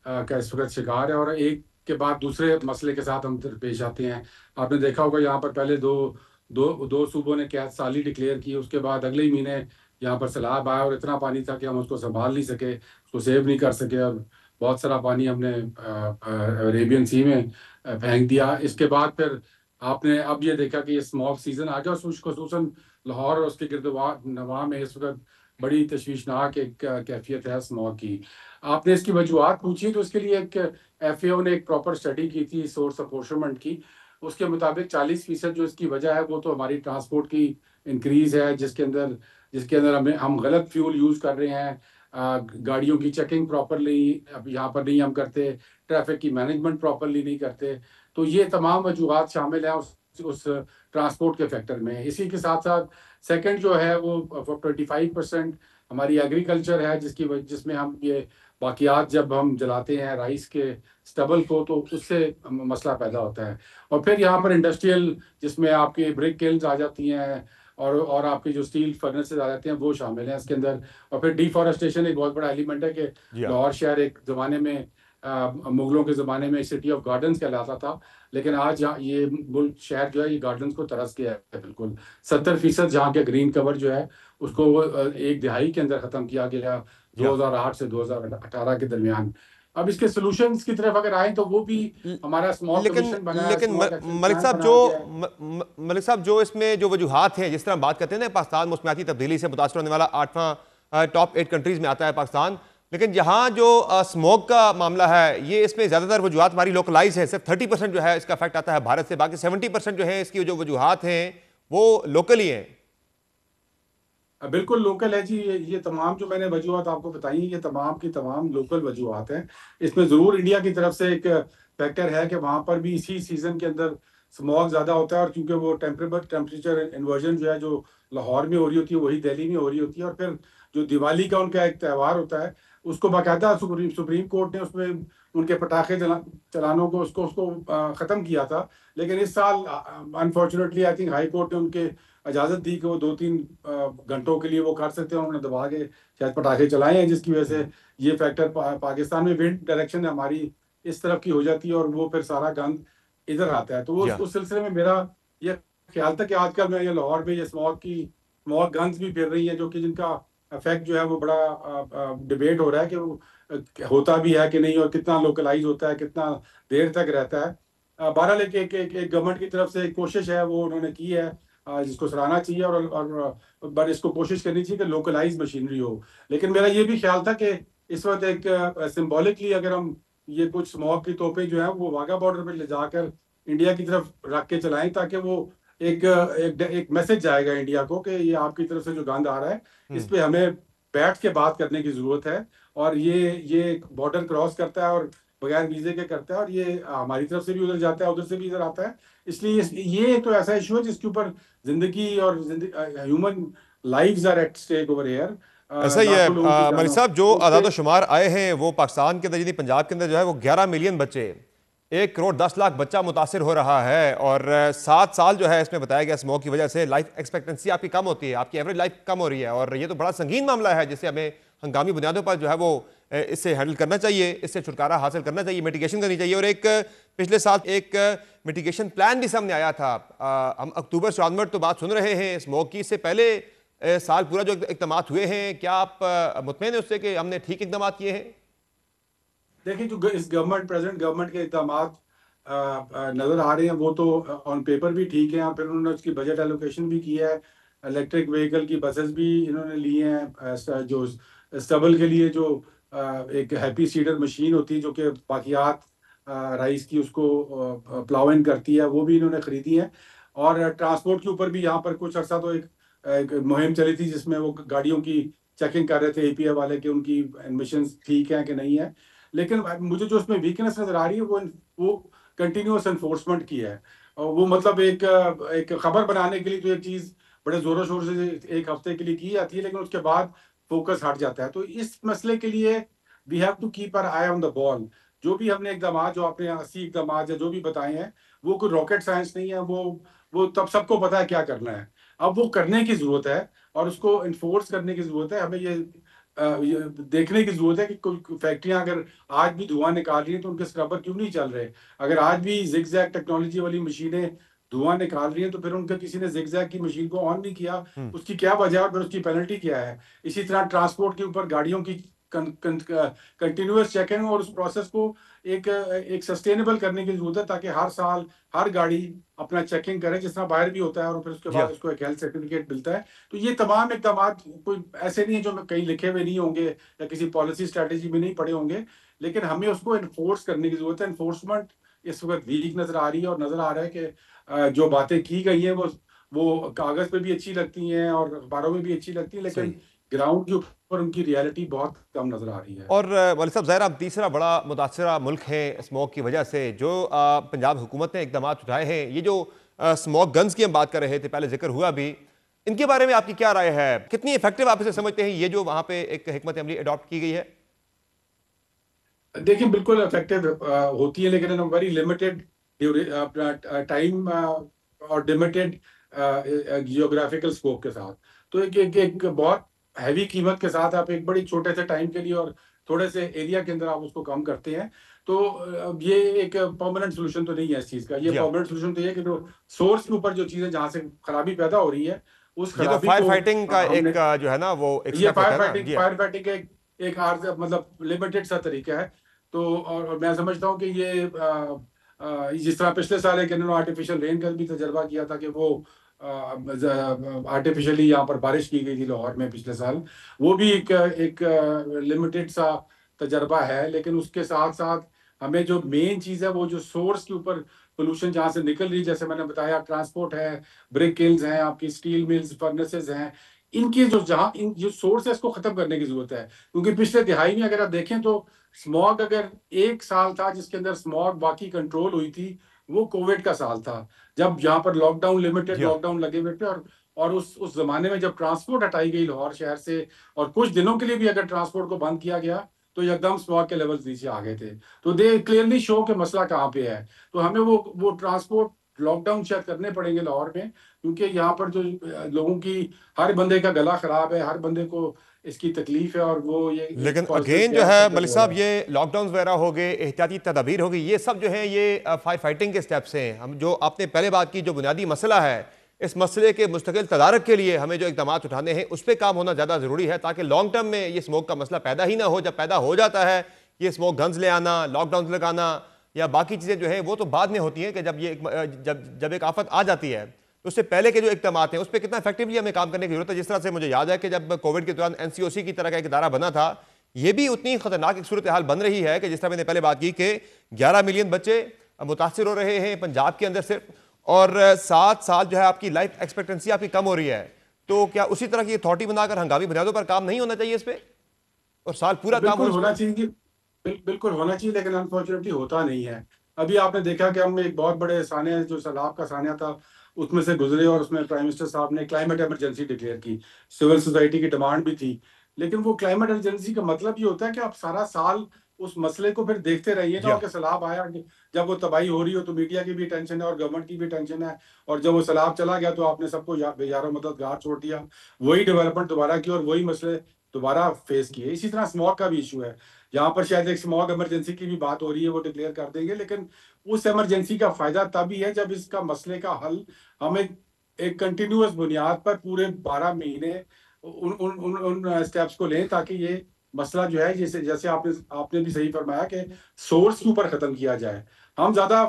का इस वक्त शिकार है और एक के बाद दूसरे मसले के साथ हम पेश आते हैं। आपने देखा होगा यहाँ पर पहले दो सूबों ने कैद साली डिक्लेयर की, उसके बाद अगले ही महीने यहाँ पर सैलाब आया और इतना पानी था कि हम उसको संभाल नहीं सके, उसको सेव नहीं कर सके और बहुत सारा पानी हमने अरेबियन सी में फेंक दिया। इसके बाद फिर आपने अब ये देखा कि ये स्मॉग सीजन आ गया और खुसूसन लाहौर और उसके गिरदनवा में इस वक्त बड़ी तशवीशनाक एक कैफियत है स्मॉग की। आपने इसकी वजूहत पूछी तो इसके लिए एक FAO ने एक प्रॉपर स्टडी की थी सोर्स अपोर्शनमेंट की। उसके मुताबिक 40% जो इसकी वजह है वो तो हमारी ट्रांसपोर्ट की इंक्रीज है जिसके अंदर हम गलत फ्यूल यूज़ कर रहे हैं, गाड़ियों की चेकिंग प्रॉपरली अब यहाँ पर नहीं हम करते, ट्रैफिक की मैनेजमेंट प्रॉपरली नहीं करते। तो ये तमाम वजूहत शामिल है उस ट्रांसपोर्ट के फैक्टर में। इसी के साथ साथ सेकंड जो है वो 25% हमारी एग्रीकल्चर है जिसमें हम ये बाकियात जब हम जलाते हैं राइस के स्टबल को तो उससे मसला पैदा होता है। और फिर यहाँ पर इंडस्ट्रियल जिसमें आपकी ब्रिक किल्स आ जाती हैं और आपके जो स्टील फर्नेसेस आ जाते हैं वो शामिल हैं इसके अंदर। और फिर डिफॉरेस्टेशन एक बहुत बड़ा एलिमेंट है कि लाहौर शहर एक ज़माने में मुगलों के ज़माने में सिटी ऑफ गार्डन्स कहलाता था, लेकिन आज ये मुल्क शहर जो है ये गार्डन्स को तरस गया है। बिल्कुल 70% जहाँ के ग्रीन कवर जो है उसको 1 दिहाई के अंदर ख़त्म किया गया 2008 से 2018 के दरमियान। अब इसके सॉल्यूशंस की तरफ अगर आए तो वो भी हमारा स्मॉल कमीशन बना है। लेकिन
मलिक साहब जो इसमें जो वजूहात हैं, जिस तरह बात करते हैं ना पाकिस्तान मौसमियाती तब्दीली से मुतासर होने वाला 8वां टॉप 8 कंट्रीज में आता है पाकिस्तान, लेकिन यहाँ जो स्मोक का मामला है ये इसमें ज़्यादातर वजूहात हमारी लोकलाइज है। सिर्फ 30% जो है इसका इफेक्ट आता है भारत से, बाकी 70% जो है इसकी जो वजूहात हैं वो लोकल ही हैं।
बिल्कुल लोकल है जी। ये तमाम जो मैंने वजूहत आपको बताई ये तमाम की तमाम लोकल वजूहत हैं। इसमें ज़रूर इंडिया की तरफ से एक फैक्टर है कि वहाँ पर भी इसी सीज़न के अंदर स्मॉग ज़्यादा होता है और क्योंकि वो टेम्परेचर इन्वर्जन जो है जो लाहौर में हो रही होती है वही दिल्ली में हो रही होती है। और फिर जो दिवाली का उनका एक त्यौहार होता है उसको बाकायदा सुप्रीम कोर्ट ने उसमें उनके पटाखे चलानों को उसको ख़त्म किया था। लेकिन इस साल unfortunately I think high court ने उनके इजाज़त दी कि वो 2-3 घंटों के लिए वो कर सकते हैं। उन्होंने दबा के शायद पटाखे चलाए हैं जिसकी वजह से ये फैक्टर पाकिस्तान में विंड डायरेक्शन हमारी इस तरफ की हो जाती है और वो फिर सारा गंद इधर आता है। तो वो उस सिलसिले में मेरा ये ख्याल था कि आजकल मैं ये लाहौर में ये स्मॉग गन्स भी फिर रही है जो कि जिनका इफेक्ट जो है वो बड़ा डिबेट हो रहा है कि वो होता भी है कि नहीं और कितना लोकलाइज होता है, कितना देर तक रहता है। बहरहाल एक गवर्नमेंट की तरफ से एक कोशिश है वो उन्होंने की है जिसको सराहना चाहिए और इसको कोशिश करनी चाहिए कि लोकलाइज मशीनरी हो। लेकिन मेरा ये भी ख्याल था कि इस वक्त एक सिंबॉलिकली अगर हम ये कुछ स्मॉग की तोपें जो है वो वाघा बॉर्डर पर ले जाकर इंडिया की तरफ रख के चलाएं ताकि वो एक मैसेज जाएगा इंडिया को कि ये आपकी तरफ से जो गंद आ रहा है इस पे हमें बैठ के बात करने की जरूरत है और ये बॉर्डर क्रॉस करता है और बगैर वीजे के करता है और ये हमारी तरफ से भी उधर जाता है उधर से भी इधर आता है। इसलिए ये तो ऐसा इशू है जिसके ऊपर जिंदगी और human lives are at stake over here.
ऐसा ही है मलिक साहब, जो आदाद शुमार आए हैं वो पाकिस्तान के अंदर यानी पंजाब के अंदर जो है वो 11 मिलियन बच्चे 1 करोड़ 10 लाख बच्चा मुतासिर हो रहा है और 7 साल जो है इसमें बताया गया स्मोक की वजह से लाइफ एक्सपेक्टेंसी आपकी कम होती है, आपकी एवरेज लाइफ कम हो रही है और ये तो बड़ा संगीन मामला है जिसे हमें हंगामी बुनियादों पर जो है वो इससे हैंडल करना चाहिए, इससे छुटकारा हासिल करना चाहिए, मिटिगेशन करनी चाहिए। और एक पिछले साल एक मिटिगेशन प्लान भी सामने आया था। हम अक्टूबर से ऑनवर्ड तो बात सुन रहे हैं स्मोक की, इससे पहले साल पूरा जो इकदाम हुए हैं, क्या आप मुतमईन हैं उससे कि हमने ठीक इकदाम किए हैं?
देखिए, जो इस प्रेजेंट गवर्नमेंट के इकदाम नजर आ रहे हैं वो तो ऑन पेपर भी ठीक है, फिर उन्होंने उसकी बजट एलोकेशन भी किया है। इलेक्ट्रिक व्हीकल की बसेस भी इन्होंने ली हैं, जो स्टबल के लिए जो एक हैप्पी सीडर मशीन होती है जो कि बाकियात राइस की उसको प्लाउ इन करती है, वो भी इन्होंने खरीदी है। और ट्रांसपोर्ट के ऊपर भी यहाँ पर कुछ अर्सा तो एक मुहिम चली थी जिसमें वो गाड़ियों की चेकिंग कर रहे थे एपीए वाले कि उनकी एडमिशंस ठीक है कि नहीं है। लेकिन मुझे जो उसमें वीकनेस नजर आ रही है वो कंटिन्यूअस एनफोर्समेंट की है। और वो मतलब एक खबर बनाने के लिए तो एक चीज बड़े जोरों शोर से एक हफ्ते के लिए की जाती है, लेकिन उसके बाद फोकस हट जाता है। तो इस मसले के लिए we have to keep our eye on the ball. जो भी हमने इकदाम, जो आपने 80 इकदाम या जो भी बताए हैं, वो कोई रॉकेट साइंस नहीं है, वो तब सबको पता है क्या करना है। अब वो करने की जरूरत है और उसको इन्फोर्स करने की जरूरत है। हमें ये देखने की जरूरत है कि कोई फैक्ट्रियां अगर आज भी धुआं निकाल रही हैं तो उनके स्क्रबर क्यों नहीं चल रहे। अगर आज भी जिगजैग टेक्नोलॉजी वाली मशीनें धुआं निकाल रही हैं तो फिर उनका किसी ने जिगजैग की मशीन को ऑन नहीं किया, उसकी क्या वजह है और फिर उसकी पेनल्टी क्या है। इसी तरह ट्रांसपोर्ट के ऊपर गाड़ियों की कंटिन्यूअस चेकिंग और उस प्रोसेस को एक सस्टेनेबल करने की जरूरत है, ताकि हर साल हर गाड़ी अपना चेकिंग करे जिस तरह बाहर भी होता है और फिर उसके बाद उसको एक हेल्थ सर्टिफिकेट मिलता है। तो ये तमाम इकदाम कोई ऐसे नहीं है जो कहीं लिखे हुए नहीं होंगे या किसी पॉलिसी स्ट्रेटेजी में नहीं पड़े होंगे, लेकिन हमें उसको इन्फोर्स करने की जरूरत है। इन्फोर्समेंट इस वक्त वीक नजर आ रही है और नजर आ रहा है कि जो बातें की गई हैं वो कागज पे भी अच्छी लगती हैं और अखबारों में भी अच्छी लगती है, लेकिन ग्राउंड के ऊपर उनकी रियलिटी बहुत कम नजर आ रही है।
और वालिद साहब, ज़ाहिर, हम तीसरा बड़ा मुतासरा मुल्क है स्मोक की वजह से। जो पंजाब हुकूमत ने इकदाम उठाए हैं, ये जो स्मोक गन्स की हम बात कर रहे थे, पहले जिक्र हुआ भी, इनके बारे में आपकी क्या राय है? कितनी इफेक्टिव आप इसे समझते हैं, ये जो वहां पे एक हिकमत अमली अडॉप्ट की गई है?
देखिए, बिल्कुल इफेक्टिव होती है, लेकिन वेरी लिमिटेड टाइम और लिमिटेड जियोग्राफिकल स्कोप के साथ। तो एक बहुत हैवी कीमत के साथ आप एक बड़ी छोटे से टाइम के लिए और थोड़े से एरिया के अंदर आप उसको कम करते हैं। तो ये एक परमानेंट सोल्यूशन तो नहीं है इस चीज का। ये परमानेंट सोल्यूशन तो ये है कि जो सोर्स के ऊपर जो चीजें जहां से खराबी पैदा हो रही है उस खराबी
को फायर फाइटिंग का एक जो है ना वो
ये फायर फाइटिंग का एक मतलब लिमिटेड सा तरीका है। तो और मैं समझता हूँ कि ये जिस तरह पिछले साल एक इन्होंने आर्टिफिशियल रेन का भी तजर्बा किया था कि वो आर्टिफिशियली यहाँ पर बारिश की गई थी लाहौर में पिछले साल, वो भी एक लिमिटेड सा तजर्बा है। लेकिन उसके साथ साथ हमें जो मेन चीज़ है वो जो सोर्स के ऊपर पोल्यूशन जहाँ से निकल रही है, जैसे मैंने बताया ट्रांसपोर्ट है, ब्रिक किल्स हैं, आपकी स्टील मिल्स, फर्नेसेस हैं, इनकी इन जो सोर्स है इसको खत्म करने की जरूरत है। क्योंकि पिछले दिहाई में अगर आप देखें तो स्मॉग अगर एक साल था जिसके अंदर स्मॉग बाकी कंट्रोल हुई थी, वो कोविड का साल था, जब यहाँ पर लॉकडाउन लिमिटेड लॉकडाउन लगे हुए थे। और उस जमाने में जब ट्रांसपोर्ट हटाई गई लाहौर शहर से और कुछ दिनों के लिए भी अगर ट्रांसपोर्ट को बंद किया गया तो एकदम स्मॉग के लेवल्स नीचे आ गए थे। तो दे क्लियरली शो के मसला कहाँ पे है। तो हमें वो ट्रांसपोर्ट लॉकडाउन शायद करने पड़ेंगे लाहौर में, क्योंकि यहाँ पर जो लोगों की हर बंदे का गला खराब है, हर बंदे को इसकी तकलीफ है। और वो ये
लेकिन अगेन जो है मलिक साहब, ये लॉकडाउन वगैरह हो गए, एहतियाती तदाबीर हो गई, ये सब जो है ये फायर फाइटिंग के स्टेप्स हैं। हम जो आपने पहले बात की, जो बुनियादी मसला है, इस मसले के मुस्तकिल तदारक के लिए हमें जो इकदाम उठाने हैं उस पर काम होना ज़्यादा ज़रूरी है, ताकि लॉन्ग टर्म में ये स्मोक का मसला पैदा ही ना हो। जब पैदा हो जाता है, ये स्मोक गन्स ले आना, लॉकडाउन लगाना या बाकी चीज़ें जो है वो तो बाद में होती हैं कि जब एक आफत आ जाती है। तो उससे पहले के जो इकदाम हैं उस पर कितना इफेक्टिवली हमें काम करने की जरूरत है। जिस तरह से मुझे याद है कि जब कोविड के दौरान NCOC की तरह का एक इदारा बना था, ये भी उतनी खतरनाक एक सूरत हाल बन रही है कि जिस तरह मैंने पहले बात की कि 11 मिलियन बच्चे मुतासर हो रहे हैं पंजाब के अंदर सिर्फ, और 7 साल जो है आपकी लाइफ एक्सपेक्टेंसी आपकी कम हो रही है। तो क्या उसी तरह की अथॉरिटी बनाकर हंगामी बुनियादों पर काम नहीं होना चाहिए इस पर, और साल पूरा काम
होना चाहिए? बिल्कुल होना चाहिए, लेकिन अनफॉर्चुनेटली होता नहीं है। अभी आपने देखा कि हम एक बहुत बड़े सानिया, जो सैलाब का सानिया था, उसमें से गुजरे और उसमें प्राइम मिनिस्टर साहब ने क्लाइमेट इमरजेंसी डिक्लेयर की। सिविल सोसाइटी की डिमांड भी थी, लेकिन वो क्लाइमेट इमरजेंसी का मतलब ये होता है कि आप सारा साल उस मसले को फिर देखते रहिए
जी
ना,
हाँ।
कि सैलाब आया, जब वो तबाही हो रही हो तो मीडिया की भी टेंशन है और गवर्नमेंट की भी टेंशन है, और जब वो सैलाब चला गया तो आपने सबको यारो मददगार छोड़ दिया, वही डेवलपमेंट दोबारा की और वही मसले दोबारा फेस किए। इसी तरह स्मॉग का भी इशू है, यहाँ पर शायद एक स्मॉग इमरजेंसी की भी बात हो रही है, वो डिक्लेयर कर देंगे, लेकिन उस इमरजेंसी का फायदा तभी है जब इसका मसले का हल हमें एक कंटिन्यूअस बुनियाद पर पूरे 12 महीने उन उन उन उन स्टेप्स को लें, ताकि ये मसला जो है, जैसे जैसे आपने भी सही फरमाया कि सोर्स के ऊपर खत्म किया जाए। हम ज्यादा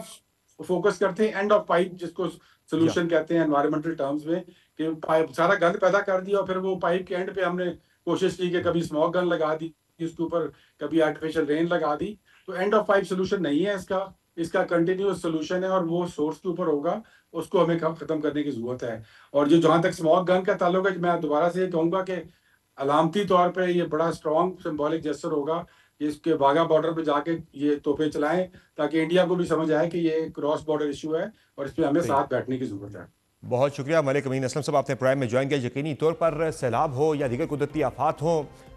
फोकस करते हैं एंड ऑफ पाइप, जिसको सोल्यूशन कहते हैं एनवायरमेंटल टर्म्स में, कि पाइप सारा गंद पैदा कर दिया और फिर वो पाइप के एंड पे हमने कोशिश की कि कभी स्मॉग गन लगा दी इसके ऊपर, कभी आर्टिफिशियल रेन लगा दी। तो एंड ऑफ पाइप सोल्यूशन नहीं है इसका कंटिन्यूअस सोल्यूशन है, और वो सोर्स के ऊपर होगा, उसको हमें खत्म करने की जरूरत है। और जो जहां तक स्मॉग गन का ताल्लुक है, मैं दोबारा से ये कहूंगा कि अलामती तौर पे ये बड़ा स्ट्रॉन्ग सिंबॉलिक जेस्चर होगा कि इसके वाघा बॉर्डर पे जाके ये तोपे चलाएं, ताकि इंडिया को भी समझ आए कि ये क्रॉस बॉर्डर इशू है और इस पे हमें साथ बैठने की जरूरत है।
बहुत शुक्रिया मलिक अमीन असलम साहब, आपने प्राइम में ज्वाइन किया। यकीनी तौर पर सैलाब हो या दीगर कुदरती आफात हो,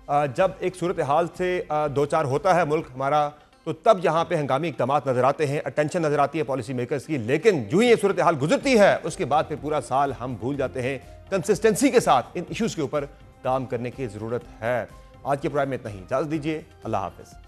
जब एक सूरत हाल से दो चार होता है मुल्क हमारा, तो तब यहाँ पे हंगामी इक़दाम नज़र आते हैं, अटेंशन नज़र आती है पॉलिसी मेकर्स की। लेकिन जो ही ये सूरत हाल गुजरती है उसके बाद फिर पूरा साल हम भूल जाते हैं। कंसिस्टेंसी के साथ इन इशूज़ के ऊपर काम करने की ज़रूरत है। आज के प्राइम में इतना ही, इजाज़त दीजिए, अल्लाह हाफ़िज़।